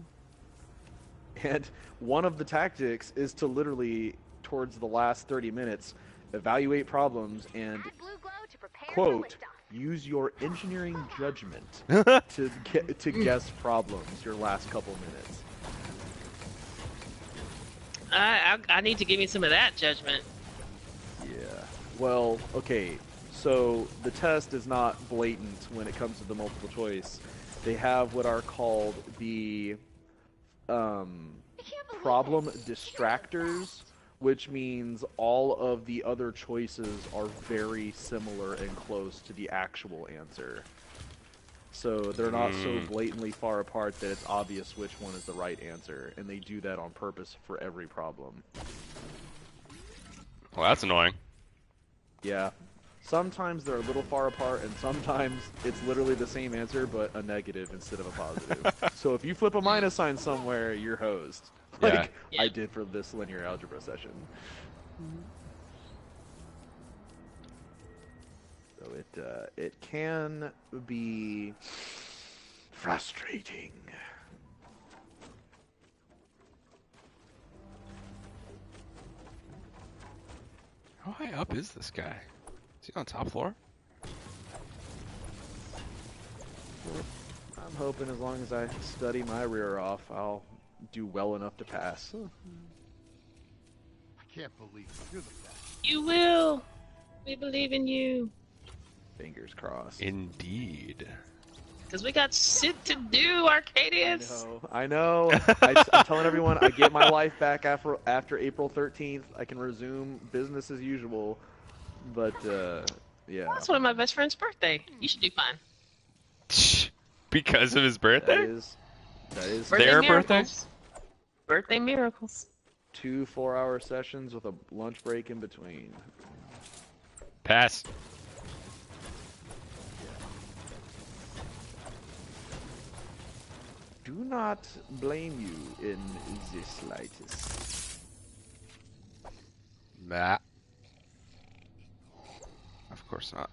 And one of the tactics is to literally, towards the last 30 minutes, evaluate problems and, Add blue glow to prepare for quote, liftoff. use your engineering judgment to guess problems your last couple minutes. I need to give me some of that judgment. Yeah. Well, okay. So the test is not blatant when it comes to the multiple choice. They have what are called the problem distractors, which means all of the other choices are very similar and close to the actual answer. So they're not so blatantly far apart that it's obvious which one is the right answer, and they do that on purpose for every problem. Well, that's annoying. Yeah. Sometimes they're a little far apart, and sometimes it's literally the same answer, but a negative instead of a positive. So if you flip a minus sign somewhere, you're hosed. Like Yeah. I did for this linear algebra session. So it can be frustrating. How high up is this guy? Is he on top floor? I'm hoping as long as I study my rear off, I'll do well enough to pass. I can't believe it. You're the best. You will. We believe in you. Fingers crossed. Indeed. Because we got shit to do, Arcadius. I know. I'm telling everyone I get my life back after April 13th. I can resume business as usual. But, yeah. Well, that's one of my best friend's birthday. You should do fine. Because of his birthday? That is Birthday Their miracles. Birthday miracles. 2 4-hour sessions with a lunch break in between. Pass. Do not blame you in the slightest. Nah. Of course not.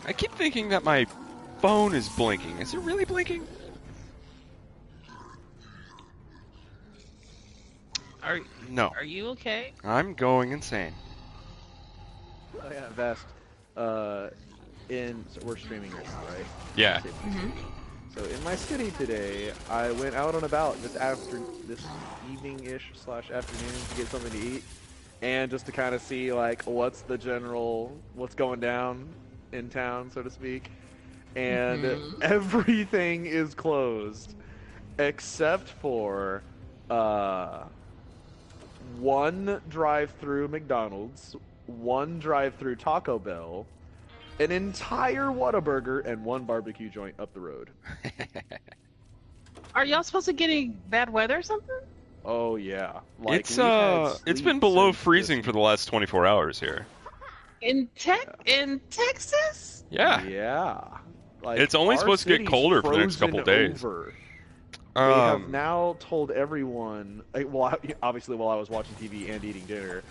I keep thinking that my phone is blinking. Is it really blinking? No. Are you okay? I'm going insane. Oh yeah, Vest. So we're streaming right now, right? Yeah. So in my city today, I went out and about this evening-ish / afternoon to get something to eat, and just to kind of see like what's going down in town, so to speak. And everything is closed except for one drive-through McDonald's, one drive-through Taco Bell, an entire Whataburger, and one barbecue joint up the road. Are y'all supposed to get any bad weather or something? Oh yeah, It's been below freezing for the last 24 hours here. In Texas? Yeah. Yeah. Like, It's only our supposed to get city's colder for the next couple frozen days. over. They have now told everyone, well, obviously while I was watching TV and eating dinner,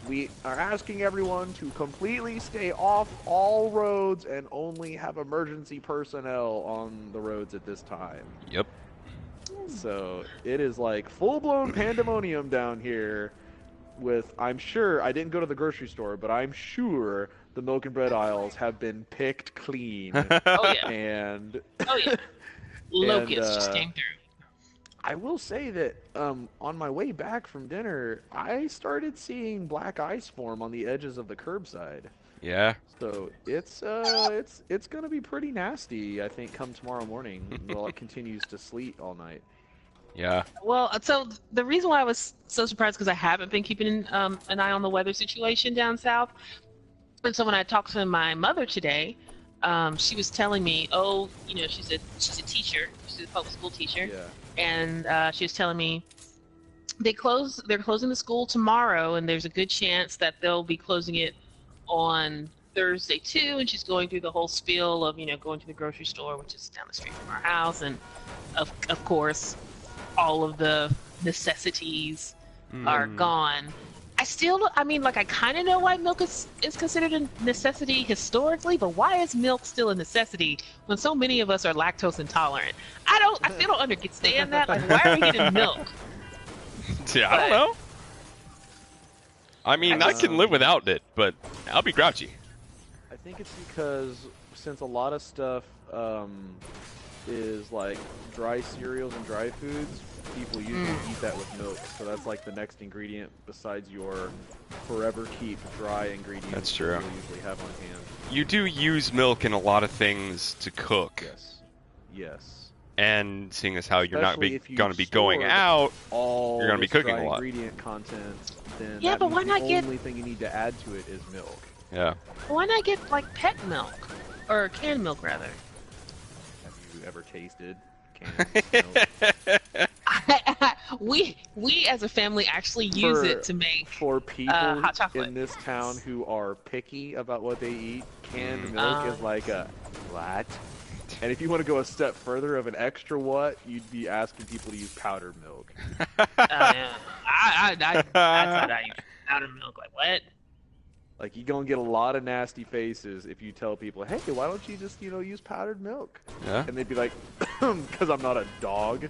we are asking everyone to completely stay off all roads and only have emergency personnel on the roads at this time. Yep. So it is like full-blown pandemonium down here with, I'm sure, I didn't go to the grocery store, but I'm sure the milk and bread aisles have been picked clean. Oh yeah. And Oh yeah. Locusts just came through. I will say that on my way back from dinner, I started seeing black ice form on the edges of the curbside. Yeah. So it's gonna be pretty nasty, I think, come tomorrow morning while it continues to sleet all night. Yeah. Well, so the reason why I was so surprised because I haven't been keeping an eye on the weather situation down south. And so when I talked to my mother today, she was telling me, she's a teacher, she's a public school teacher, Yeah. and she was telling me they're closing the school tomorrow, and there's a good chance that they'll be closing it on Thursday too. And she's going through the whole spiel of going to the grocery store, which is down the street from our house, and of course all of the necessities are gone. I kind of know why milk is considered a necessity historically, but why is milk still a necessity when so many of us are lactose intolerant? I still don't understand that. Like, why are we getting milk? Yeah, I don't know. I mean, I can live without it, but I'll be grouchy. I think it's because since a lot of stuff is like dry cereals and dry foods, people usually eat that with milk. So that's like the next ingredient besides your forever keep dry ingredients. That's true. That you usually have on hand. You do use milk in a lot of things to cook. Yes. Yes. And seeing as how you're Especially not if you going to be going stored out, all you're gonna be this cooking dry a lot. ingredient content, then Yeah, that but means why not the get- only thing you need to add to it is milk. yeah. Why not get like pet milk or canned milk rather? Have you ever tasted canned milk? we as a family actually use it to make for people hot chocolate. in this town who are picky about what they eat. Canned milk is like a what? And if you want to go a step further of an extra what, you'd be asking people to use powdered milk. Yeah. I thought I used powdered milk. Like what? Like you're gonna get a lot of nasty faces if you tell people, "Hey, why don't you just use powdered milk?" Yeah. And they'd be like, "Because I'm not a dog."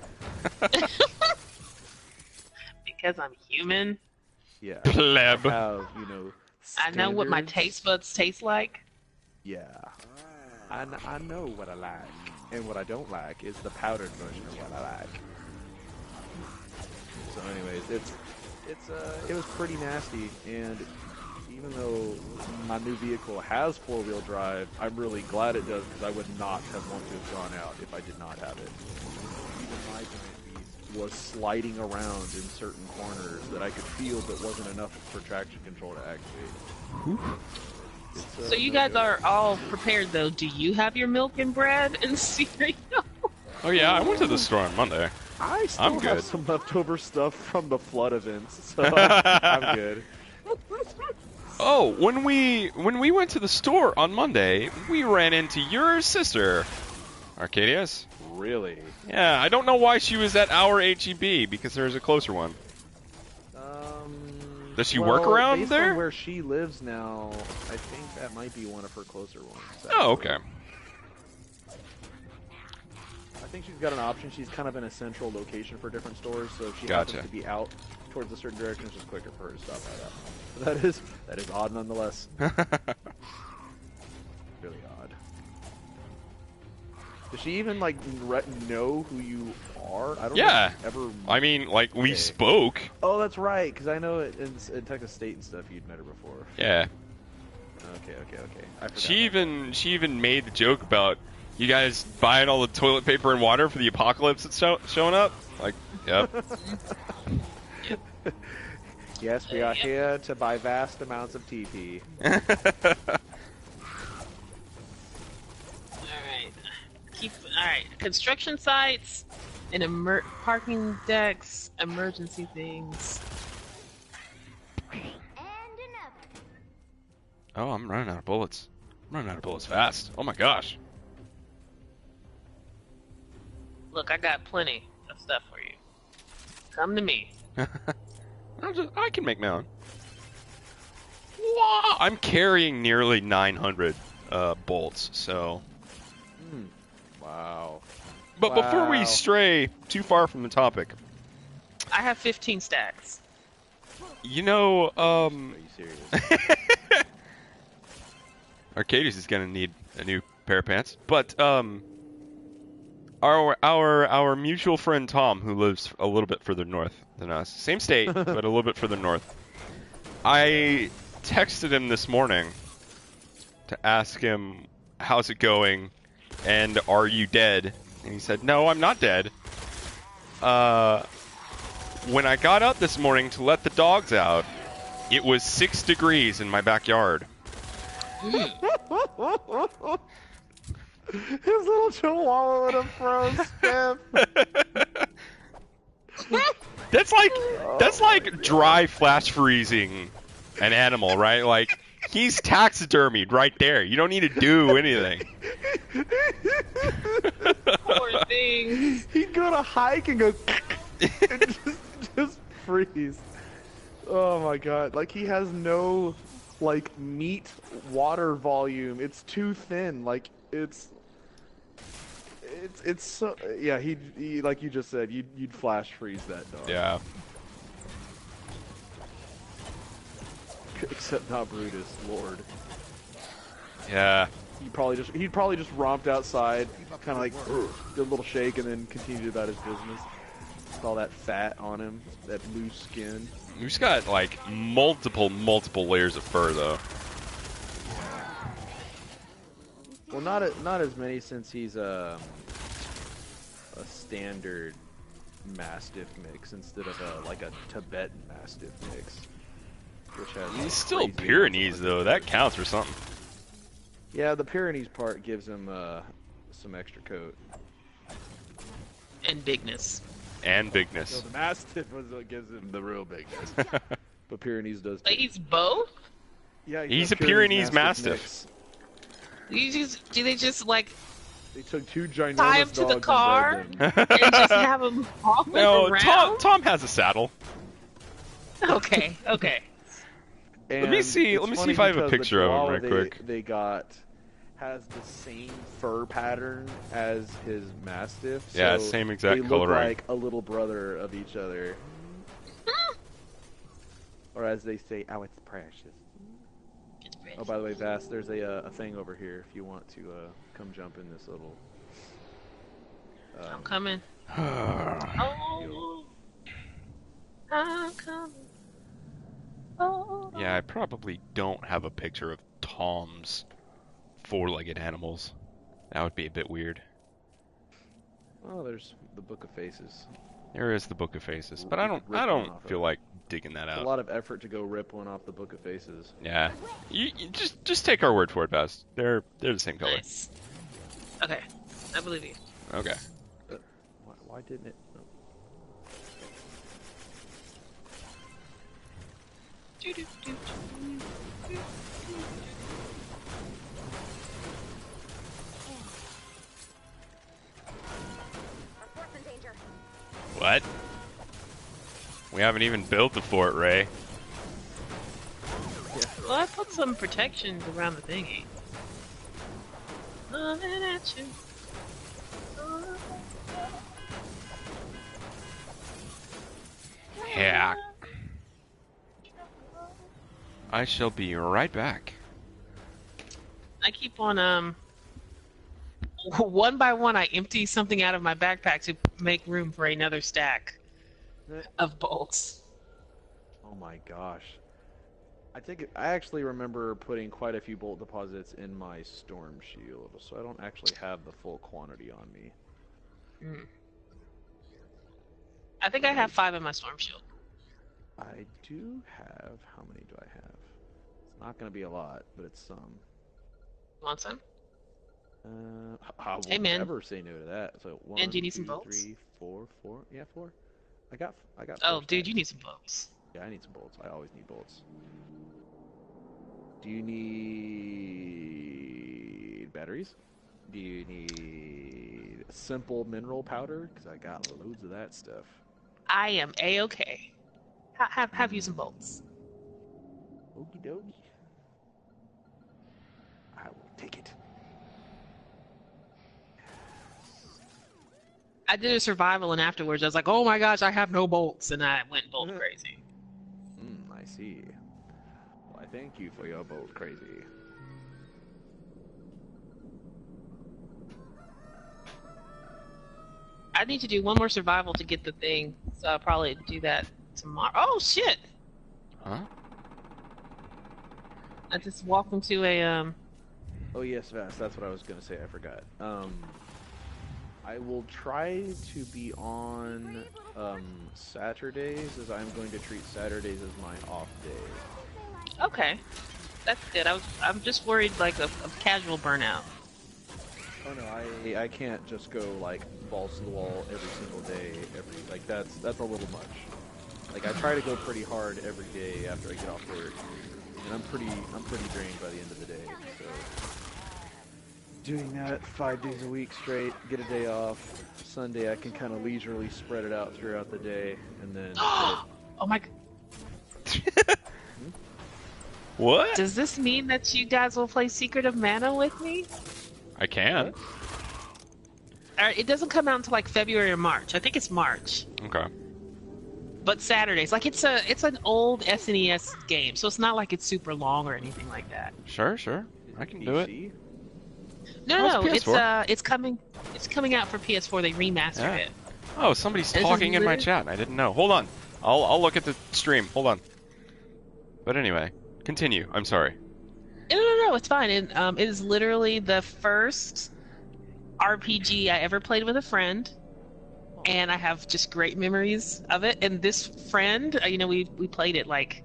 Because I'm human. Yeah. Pleb. I have, I know what my standards. taste buds taste like. Yeah. I know what I like, and what I don't like is the powdered version of what I like. So, anyways, it was pretty nasty, and even though my new vehicle has four-wheel drive, I'm really glad it does because I would not have wanted to have gone out if I did not have it. Even my giant beast was sliding around in certain corners that I could feel, but wasn't enough for traction control to activate. So you guys are all prepared, though. Do you have your milk and bread and cereal? Oh yeah, I went to the store on Monday. I still I'm have good. some leftover stuff from the flood events, so I'm good. Oh, when we went to the store on Monday, we ran into your sister, Arcadius. Really? Yeah, I don't know why she was at our HEB because there's a closer one. Does she work around based there? on where she lives now, I think that might be one of her closer ones. Oh, okay. I think she's got an option. She's kind of in a central location for different stores, so if she Gotcha. happens to be out towards a certain direction, it's just quicker for her to stop by that. But that is odd nonetheless. Really odd. Does she even know who you are? I don't Yeah. know if you've ever. I mean, like, we Okay. spoke. Oh, that's right, because I know in Texas State and stuff you'd met her before. Yeah. Okay. I forgot She about even made the joke about you guys buying all the toilet paper and water for the apocalypse that's showing up. Like, yep. that. Yes, we are here to buy vast amounts of TP. Alright. Construction sites and parking decks, emergency things. And another. Oh, I'm running out of bullets. I'm running out of bullets fast. Oh my gosh. Look, I got plenty of stuff for you. Come to me. I can make my own. Wow, I'm carrying nearly 900 bolts, so. Wow. But before we Wow. stray too far from the topic, I have 15 stacks. Are you serious? Arcadius is gonna need a new pair of pants. But our mutual friend Tom, who lives a little bit further north than us, same state but a little bit further north. I texted him this morning to ask him how's it going, and are you dead? And he said, no, I'm not dead. When I got up this morning to let the dogs out, it was 6 degrees in my backyard. His little chihuahua would have froze stiff. That's like dry flash freezing an animal, right? Like, he's taxidermied right there. You don't need to do anything. Poor thing. He'd go to hike and go and just freeze. Oh my god! Like he has no meat water volume. It's too thin. It's so yeah. He like you just said, you'd flash freeze that dog. Yeah. Except not Brutus, Lord. Yeah. He'd probably just romped outside, kind of like did a little shake, and then continued about his business. With all that fat on him, that loose skin. He's got like multiple layers of fur though. Well, not as many since he's a standard Mastiff mix instead of a Tibetan Mastiff mix. Which has He's still crazy Pyrenees amounts of though. That counts for something. Yeah, the Pyrenees part gives him some extra coat. And bigness. and No, bigness. the Mastiff was what gives him the real bigness. But Pyrenees does too. Like he's both. Yeah, He's a Pyrenees Mastiff. Do they just like They took two ginormous tie him to the dogs car and bred them. and just have him walk No, around? Tom has a saddle. Okay, okay. And Let me see it's if funny I have a because the picture of him Chihuahua right quick. They got has the same fur pattern as his Mastiff. Yeah, so same exact they look coloring. like a little brother of each other. Or as they say, oh, it's precious. Oh, by the way, Vass, there's a thing over here if you want to come jump in this little... I'm coming. Oh, I'm coming. Oh. Yeah, I probably don't have a picture of Tom's four-legged animals. That would be a bit weird. Oh, there's the Book of Faces. There is the Book of Faces, but We I could don't rip one off of feel it. like digging that It's a out. lot of effort to go rip one off the Book of Faces. Yeah, you just take our word for it, Baz. They're the same color. Nice. Okay, I believe you. Okay. Why didn't it? Oh. Our fort's in danger. What? We haven't even built the fort, Ray. Well, I put some protections around the thingy. Loving at you. Yeah. I shall be right back. I keep on one by one I empty something out of my backpack to make room for another stack of bolts. Oh my gosh. I actually remember putting quite a few bolt deposits in my storm shield, so I don't actually have the full quantity on me. I think I have 5 in my storm shield. I do have, how many do I have? It's not going to be a lot, but it's some. Want some? I will Hey, man. never say no to that. So one, And do you need some 2, bolts? 3, 4, 4. Yeah, 4. I got. Oh, 4 dude, stacks. you need some bolts. Yeah, I need some bolts. I always need bolts. Do you need batteries? Do you need simple mineral powder? Because I got loads of that stuff. I am A-okay. Have you some bolts? Okie dokie. I will take it. I did a survival and afterwards I was like, oh my gosh, I have no bolts, and I went bolt crazy. I see. Well, I thank you for your bolt crazy. I need to do one more survival to get the thing, so I'll probably do that tomorrow. Oh shit! Huh? I just walked into a Oh yes, Vass, that's what I was gonna say, I forgot. I will try to be on Saturdays, as I'm going to treat Saturdays as my off day. Okay, that's good. I'm just worried like of casual burnout. Oh no, I can't just go like balls to the wall every single day, like that's a little much. Like I try to go pretty hard every day after I get off work. And I'm pretty drained by the end of the day, so doing that 5 days a week straight, get a day off. Sunday I can kind of leisurely spread it out throughout the day, and then Oh my! What? Does this mean that you guys will play Secret of Mana with me? I can. It doesn't come out until like February or March. I think it's March. Okay. But Saturdays, like it's an old SNES game, so it's not like it's super long or anything like that. Sure. I can do it. PC? No, Oh, it's PS4. it's coming out for PS4. They remastered Yeah. it. Oh, somebody's This is talking in my lit- chat. I didn't know. Hold on. I'll look at the stream. Hold on. But anyway, continue. I'm sorry. No, it's fine. It is literally the first RPG I ever played with a friend, and I have just great memories of it. And this friend, we played it like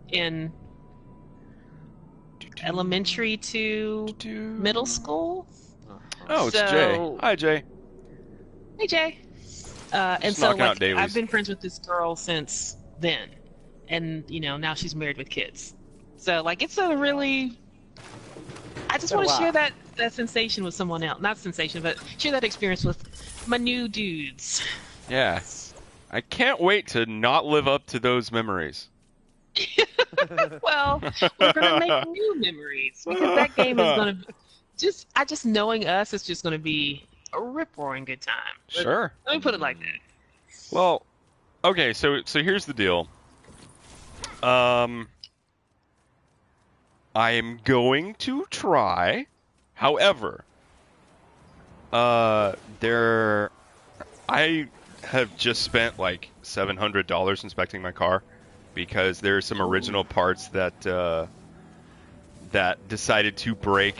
in elementary to middle school. Oh, it's So- Jay. Hi, Jay. Hey Jay. And Just so knocking out like dailies. I've been friends with this girl since then, and now she's married with kids. So like it's a really, I just Been a want to share while. that sensation with someone else. Not sensation, but share that experience with my new dudes. Yeah. I can't wait to not live up to those memories. Well, we're gonna make new memories because that game is gonna just knowing us is just gonna be a rip roaring good time. Sure. Let me put it like that. Well, okay, so here's the deal. I am going to try. However, there I have just spent like $700 inspecting my car because there's some original parts that that decided to break.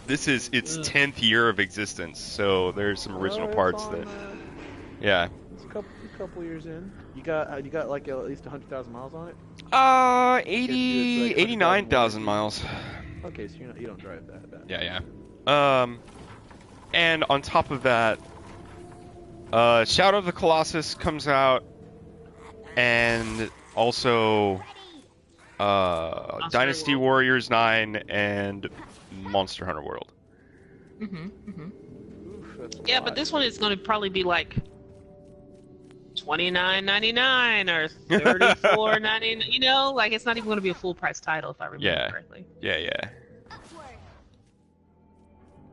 This is its 10th year of existence, so there's some original parts that yeah. It's a couple years in. You got like at least 100,000 miles on it. 89,000 miles. Okay, so you don't drive that. Yeah. And on top of that, Shadow of the Colossus comes out, and also Dynasty World. Warriors 9 and Monster Hunter World. Oof, that's a Yeah, lot. but this one is gonna probably be like $29.99 or $34.99. Like it's not even gonna be a full price title if I remember Yeah. correctly. Yeah.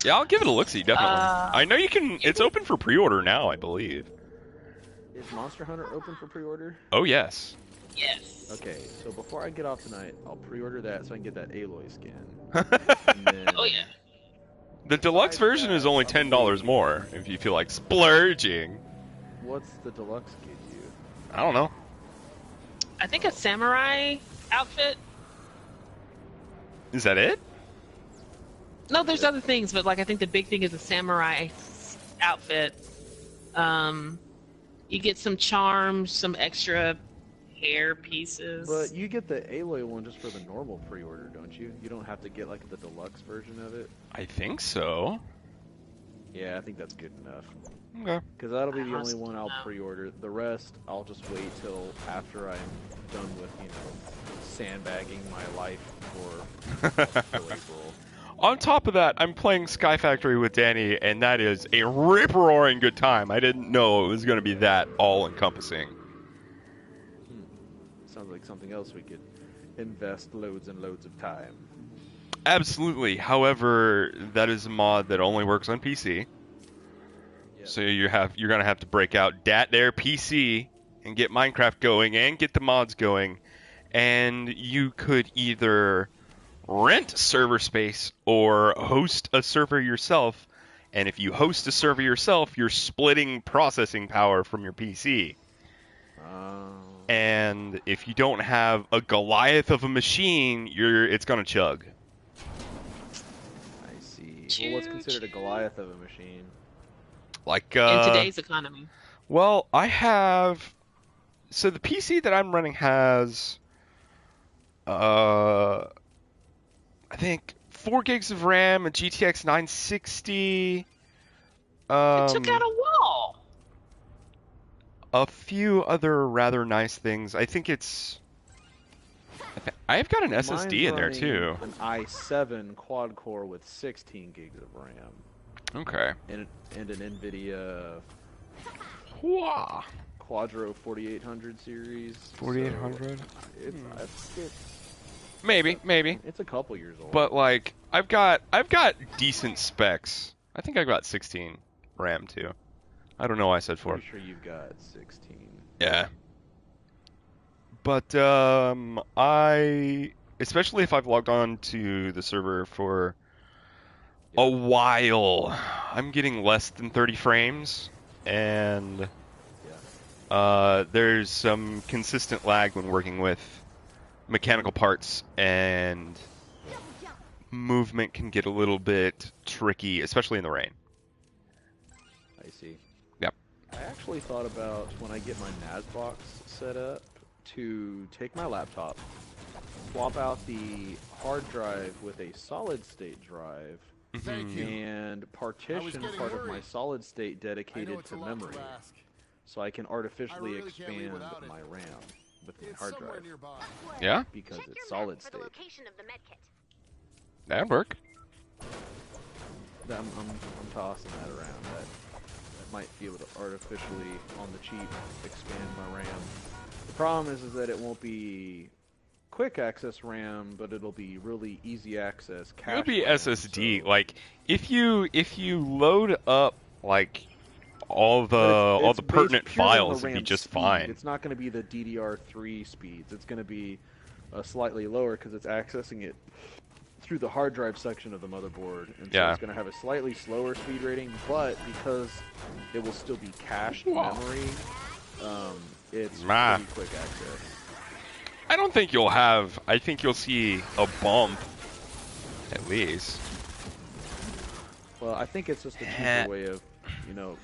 Yeah, I'll give it a look-see, definitely. I know you can. It's open for pre-order now, I believe. Is Monster Hunter open for pre-order? Oh yes. Yes. Okay, so before I get off tonight, I'll pre-order that so I can get that Aloy skin. And then, Oh yeah. The deluxe version is only $10 more if you feel like splurging. What's the deluxe give you? I don't know. I think a samurai outfit. Is that it? No, there's other things, but like I think the big thing is a samurai outfit. You get some charms, some extra hair pieces. But you get the Aloy one just for the normal pre-order, don't you? You don't have to get like the deluxe version of it. I think so. Yeah, I think that's good enough. Okay. Because that'll be the I only honestly one I'll don't know. pre-order. The rest, I'll just wait till after I'm done with, sandbagging my life for April. On top of that, I'm playing Sky Factory with Danny, and that is a rip-roaring good time. I didn't know it was going to be that all-encompassing. Sounds like something else we could invest loads and loads of time. Absolutely. However, that is a mod that only works on PC. Yeah. So you're gonna have to break out that there PC and get Minecraft going and get the mods going, and you could either rent server space or host a server yourself. And if you host a server yourself, you're splitting processing power from your PC. And if you don't have a Goliath of a machine, it's gonna chug. I see. Well, what's considered a Goliath of a machine? Like in today's economy. Well, so the PC that I'm running has I think 4 gigs of RAM, a GTX 960. It took out a wall. A few other rather nice things. I think I've got an SSD Mine's in there running too. An i7 quad core with 16 gigs of RAM. Okay. And an NVIDIA Wah. Quadro 4800 series. 4800. So it's Maybe. it's a couple years old. But like, I've got decent specs. I think I've got 16 RAM too. I don't know why I said 4. Pretty sure you've got 16. Yeah. But especially if I've logged on to the server for a while, I'm getting less than 30 frames, and there's some consistent lag when working with mechanical parts, and movement can get a little bit tricky, especially in the rain. I see. Yep. I actually thought about when I get my NAS box set up to take my laptop, swap out the hard drive with a solid state drive, Thank you. and partition getting part of my worried. solid state I know dedicated it's to a lot memory. to ask. so I can artificially really can't leave expand without it. my RAM with my It's hard somewhere drive nearby. Yeah, because Check it's your solid map for state. the location of the medkit. that'd work. I'm tossing that around. That might be able to artificially, on the cheap, expand my RAM. The problem is that it won't be quick access RAM, but it'll be really easy access cache It'll be RAM, SSD. so- Like if you load up like all But the pertinent based purely on files, the it'd be RAM just speed. fine. It's not going to be the DDR3 speeds. It's going to be slightly lower because it's accessing it through the hard drive section of the motherboard, and so Yeah. it's going to have a slightly slower speed rating. But because it will still be cached memory, it's Nah. pretty quick access. I don't think you'll have. I think you'll see a bump, at least. Well, I think it's just a cheaper way of,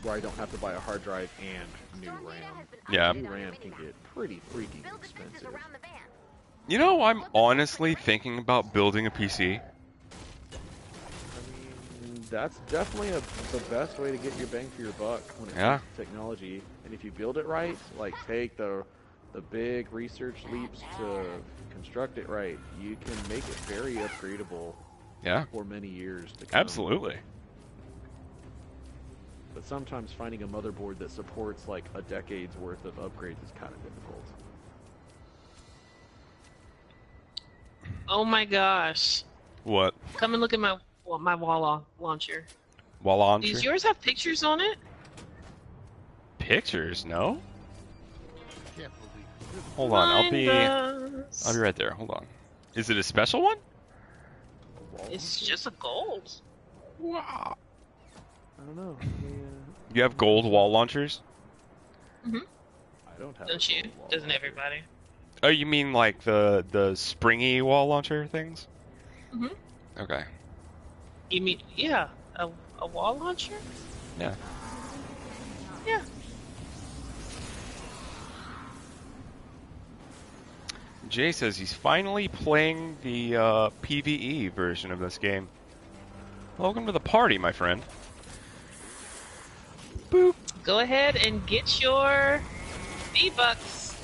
where I don't have to buy a hard drive and new RAM. Yeah. New RAM can get pretty freaking Build defenses expensive. around the van. You know, I'm honestly thinking about building a PC. I mean, that's definitely the best way to get your bang for your buck when it comes to technology. And if you build it right, like take the big research leaps to construct it right, you can make it very upgradable Yeah, for many years to come. absolutely. But sometimes finding a motherboard that supports like a decade's worth of upgrades is kind of difficult. Oh my gosh. What? Come and look at my wall launcher. Wall launcher? Does yours have pictures on it? Pictures? No. Can't believe it. Hold on, I'll Mine be does. right there. Hold on. Is it a special one? It's just a gold. Wow. I don't know. You have gold wall launchers? I don't have. Don't a you? gold wall Doesn't launcher. everybody? Oh, you mean like the springy wall launcher things? Mhm. Okay. You mean a wall launcher? Yeah. Yeah. Jay says he's finally playing the PvE version of this game. Welcome to the party, my friend. Boop. Go ahead and get your V-Bucks.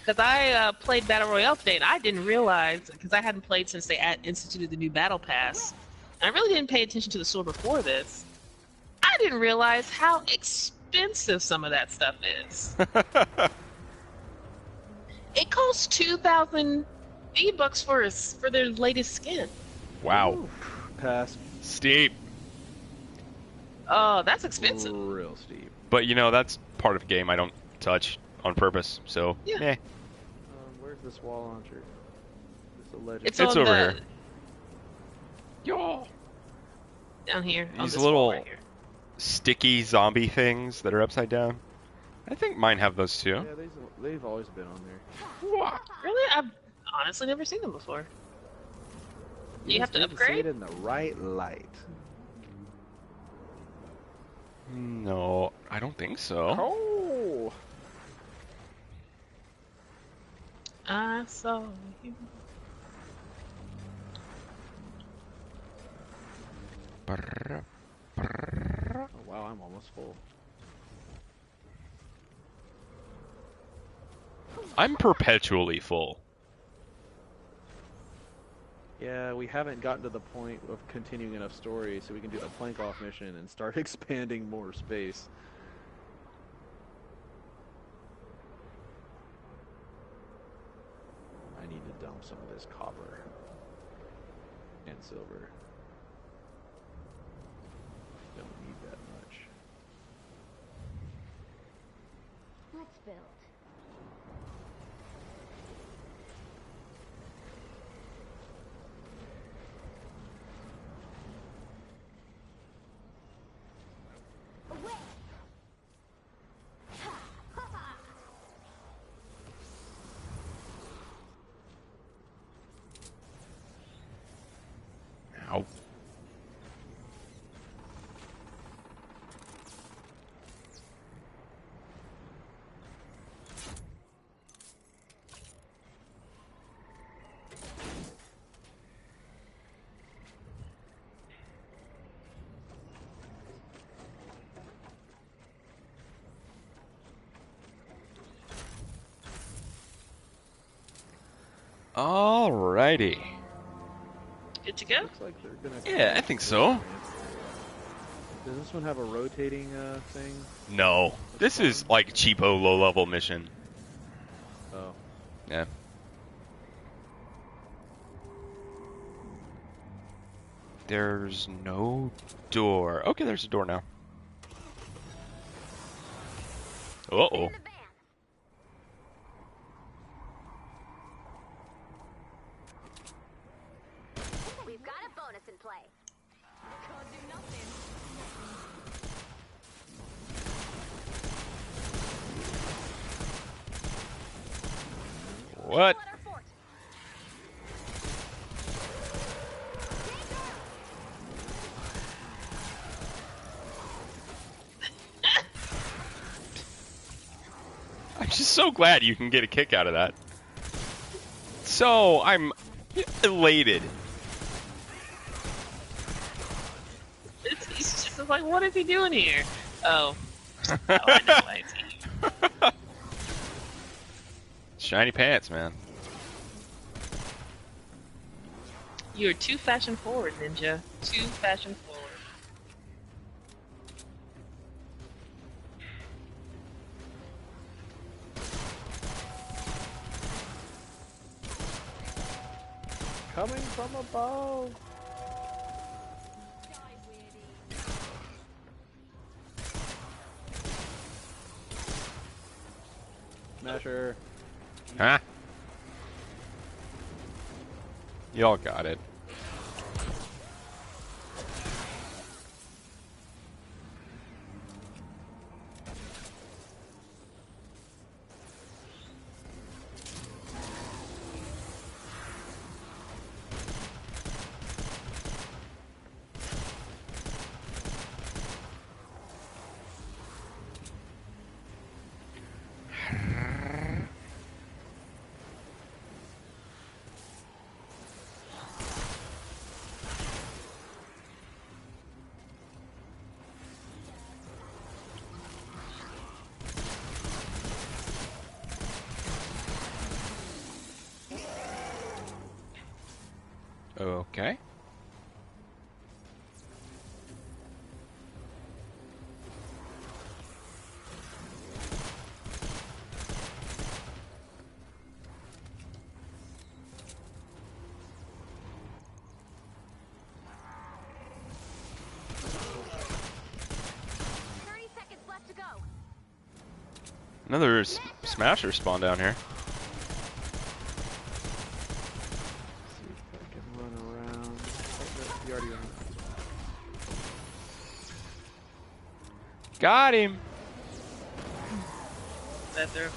Because I played Battle Royale today, and I didn't realize, because I hadn't played since they instituted the new Battle Pass. And I really didn't pay attention to the store before this. I didn't realize how expensive some of that stuff is. It costs 2,000 V-Bucks for their latest skin. Wow. Ooh, pass. Steep. Oh, that's expensive. Real steep. But you know, that's part of the game I don't touch on purpose, so Yeah. eh. Where's this wall launcher? It's a legend. It's It's on over the, here. Yo. down here. on These this little wall right here. sticky zombie things that are upside down. I think mine have those too. Yeah, they've always been on there. Really? I've honestly never seen them before. You have just to need see upgrade? it in the right light. No, I don't think so. Oh. I saw you. Brrr, brrr. Oh wow, I'm almost full. I'm perpetually full. Yeah, we haven't gotten to the point of continuing enough story so we can do the plank off mission and start expanding more space. I need to dump some of this copper and silver. Don't need that much. Let's build. Away. Ha, ha, ha. Ow. Alrighty. Good to go? Looks like they're gonna. Yeah, I think so. Does this one have a rotating thing? No, this is like a cheapo low-level mission. Oh. Yeah. There's no door. Okay, there's a door now. Uh-oh. In the van. We've got a bonus in play. Can't do nothing. What? At our fort. I'm just so glad you can get a kick out of that. So, I'm elated. He's just like, what is he doing here? Oh. Oh, I know why it's here. Shiny pants, man. You're too fashion forward, Ninja. Too fashion forward. Coming from above. Smasher. Huh? Y'all got it. Okay. Left to go. Another smasher spawn down here. See if I can run around. Oh, you already ran. Got him. Is that through?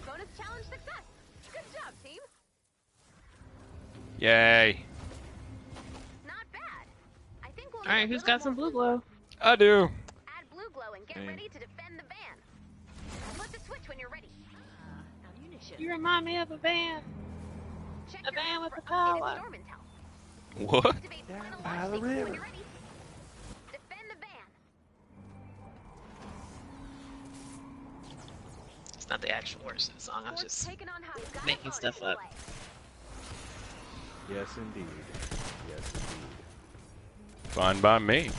Bonus challenge success. Good job, team. Yay. Not bad. I think we'll Alright, who's got some blue glow? I do. Add blue glow and get Same. ready to defend the van. Flip the switch when you're ready. Ammunition. You remind me of a van. Check A your van with for the updated power. storm intel. What? Activate Down final by launch the sequence when river. you're ready. Defend the van. It's not the actual words of the song. I was Fort's just taken on how you got a making bonus stuff in up. play. Yes, indeed. Yes, indeed. Fine by me.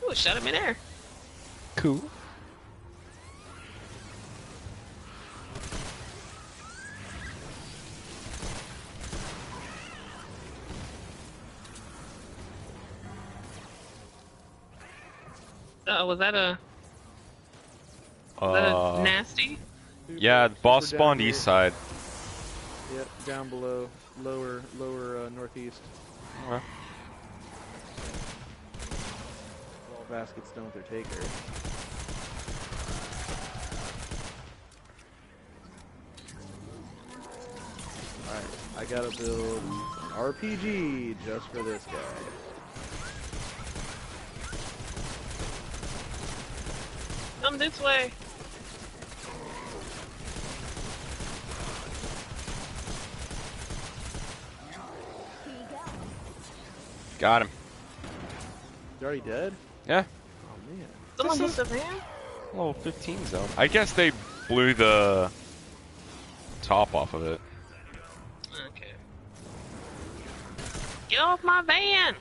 Ooh, shut him in air. Cool. Was that a nasty? Yeah, the boss Super down spawned here. east side. Yep, down below, lower northeast. Okay. All baskets don't their taker. Alright, I gotta build an RPG just for this guy. Come this way. Here you go. Got him. You already dead? Yeah. Oh man. Someone This with the van? Level 15 zone. I guess they blew the top off of it. Okay. Get off my van!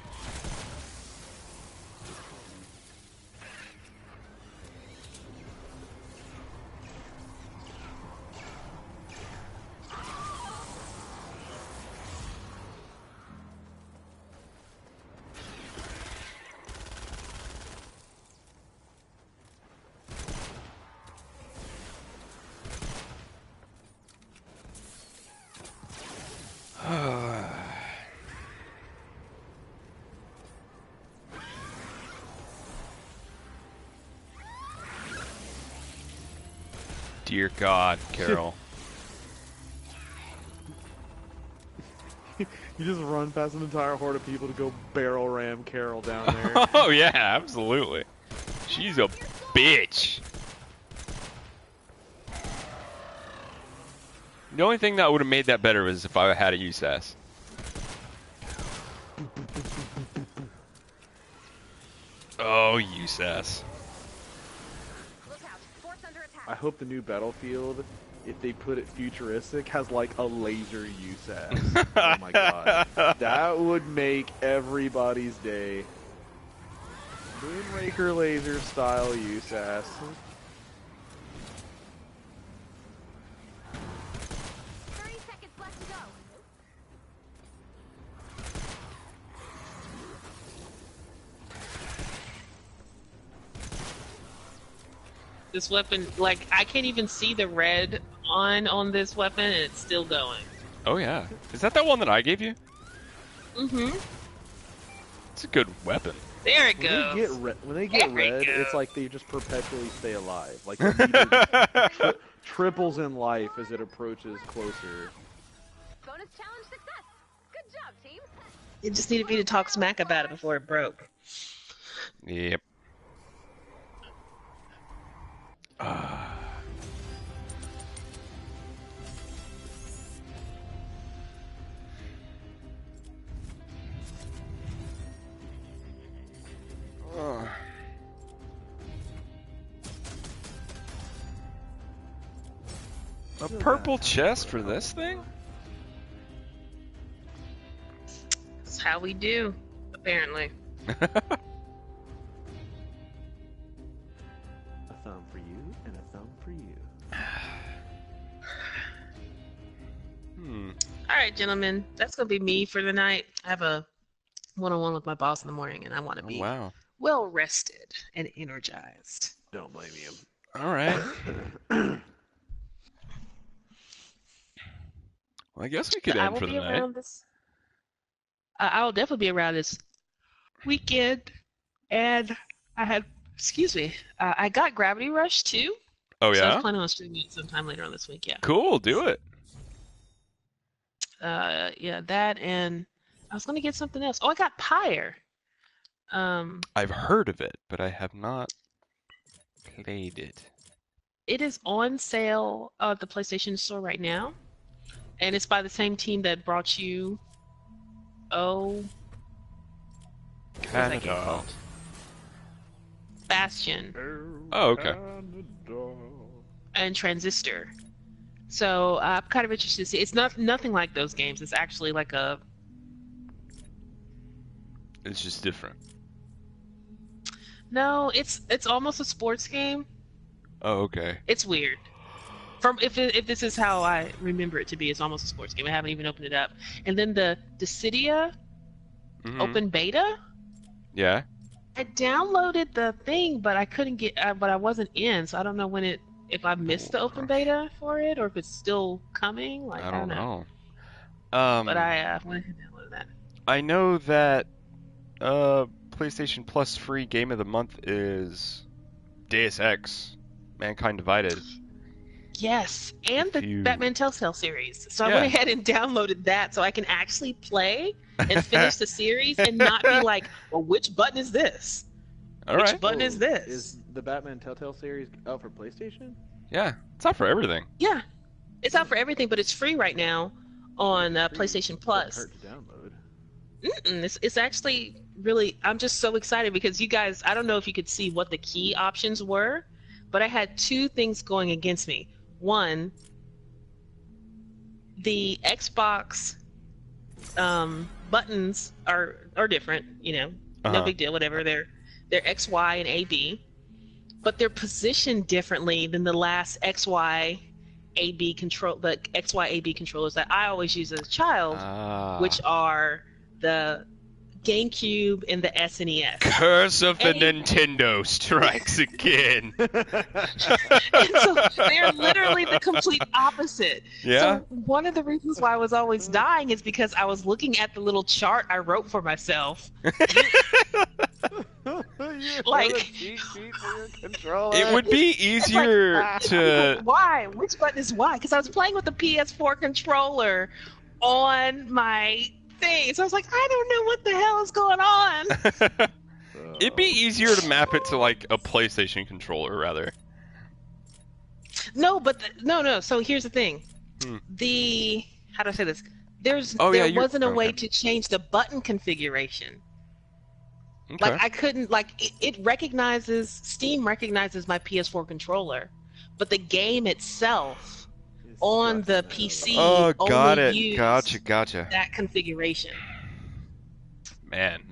Dear God, Carol. You just run past an entire horde of people to go barrel ram Carol down there. Oh yeah, absolutely. She's a bitch. The only thing that would have made that better was if I had a USAS. Oh, USAS. Look out. Fort's under attack. I hope the new Battlefield, if they put it futuristic, has like a laser USAS. Oh my god. That would make everybody's day. Moonraker laser style USAS. 30 seconds left to go. This weapon, like, I can't even see the red on this weapon, and it's still going. Oh yeah. Is that one that I gave you? Mm-hmm. It's a good weapon. There it When goes. they get There we red, go. it's like they just perpetually stay alive. Like the meter just triples in life as it approaches closer. Bonus challenge success. Good job, team. It just needed me to talk smack about it before it broke. Yep. A purple chest for this thing? That's how we do, apparently. A thumb for you and a thumb for you. Alright, gentlemen, that's gonna be me for the night. I have a one-on-one with my boss in the morning, and I want to Oh, be wow. well rested and energized. Don't blame you. All right. Well, I guess we could I end will for be the night. around this. I will definitely be around this weekend, and I had, excuse me, I got Gravity Rush too. Oh So I was yeah? planning on streaming it sometime later on this week. Yeah. Cool, do it. Yeah, that, and I was gonna get something else. Oh, I got Pyre. I've heard of it, but I have not played it. It is on sale at the PlayStation Store right now, and it's by the same team that brought you. What's that game Canada. called? Bastion Oh, okay. and Transistor. So I'm kind of interested to see. It's nothing like those games. It's actually like a. It's just different. No, it's almost a sports game. Oh, okay. It's weird. From if this is how I remember it to be, it's almost a sports game. I haven't even opened it up. And then the Dissidia Mhm. open beta. Yeah. I downloaded the thing, but I couldn't get. But I wasn't in, so I don't know if I missed the open beta for it, or if it's still coming. Like I don't know. But I went ahead and downloaded that. I know that PlayStation Plus free game of the month is Deus Ex, Mankind Divided. Yes, and If the you- Batman Telltale series. So I Yeah. went ahead and downloaded that so I can actually play and finish the series and not be like, well, which button is this? All Which right. button is this? Is the Batman Telltale series out for PlayStation? Yeah, it's not for everything. Yeah, it's out for everything, but it's free right now on Free. PlayStation Doesn't Plus. hurt to download. It's actually really. I'm just so excited because you guys. I don't know if you could see what the key options were, but I had two things going against me. One, the Xbox buttons are different. You know, no Uh-huh. big deal. Whatever. They're X, Y, and A, B, but they're positioned differently than the last X, Y, A, B the X, Y, A, B controllers that I always use as a child, Ah. which are the GameCube and the SNES. Curse of the And- Nintendo strikes again. And so they're literally the complete opposite. Yeah? So one of the reasons why I was always dying is because I was looking at the little chart I wrote for myself. Like- a cheat sheet for your controller. It would be It's like, easier to. why? Which button is why? Because I was playing with the PS4 controller on my thing. So I was like, I don't know what the hell is going on. It'd be easier to map it to like a PlayStation controller, rather. No, but no. So here's the thing. Hmm. How do I say this? Oh, yeah, there you're- wasn't a way okay. to change the button configuration. Okay. Like I couldn't Steam recognizes my PS4 controller, but the game itself on the PC Oh, got only it. used Gotcha. that configuration. Man.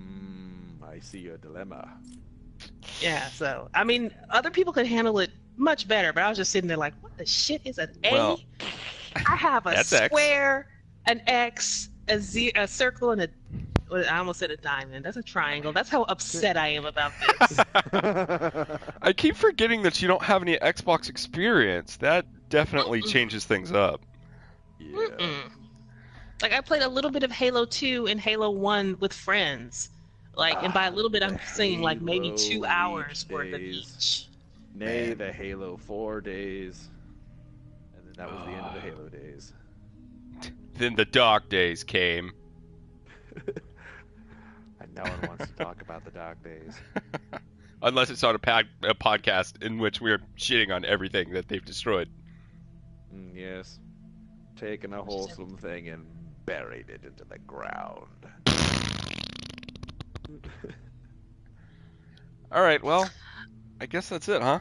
I see your dilemma. Yeah, so I mean, other people could handle it much better, but I was just sitting there like, what the shit is an A? Well, I have a that's X. square, an X, a circle, and I almost said a diamond. That's a triangle. That's how upset I am about this. I keep forgetting that you don't have any Xbox experience. That definitely changes things up. Yeah. Mm-mm. Like I played a little bit of Halo 2 and Halo 1 with friends. Like, and by a little bit, I'm saying like maybe 2 Halo hours Reach worth of days. each. Nay, Man. the Halo 4 days. And then that was the end of the Halo days. Then the dark days came. And no one wants to talk about the dark days. Unless it's on a podcast in which we're shitting on everything that they've destroyed. Yes. Taking a wholesome thing and buried it into the ground. Alright, well, I guess that's it, huh?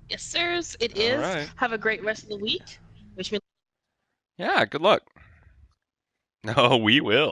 Yes, sirs, it All is. right. Have a great rest of the week. Wish me Yeah, good luck. No, we will.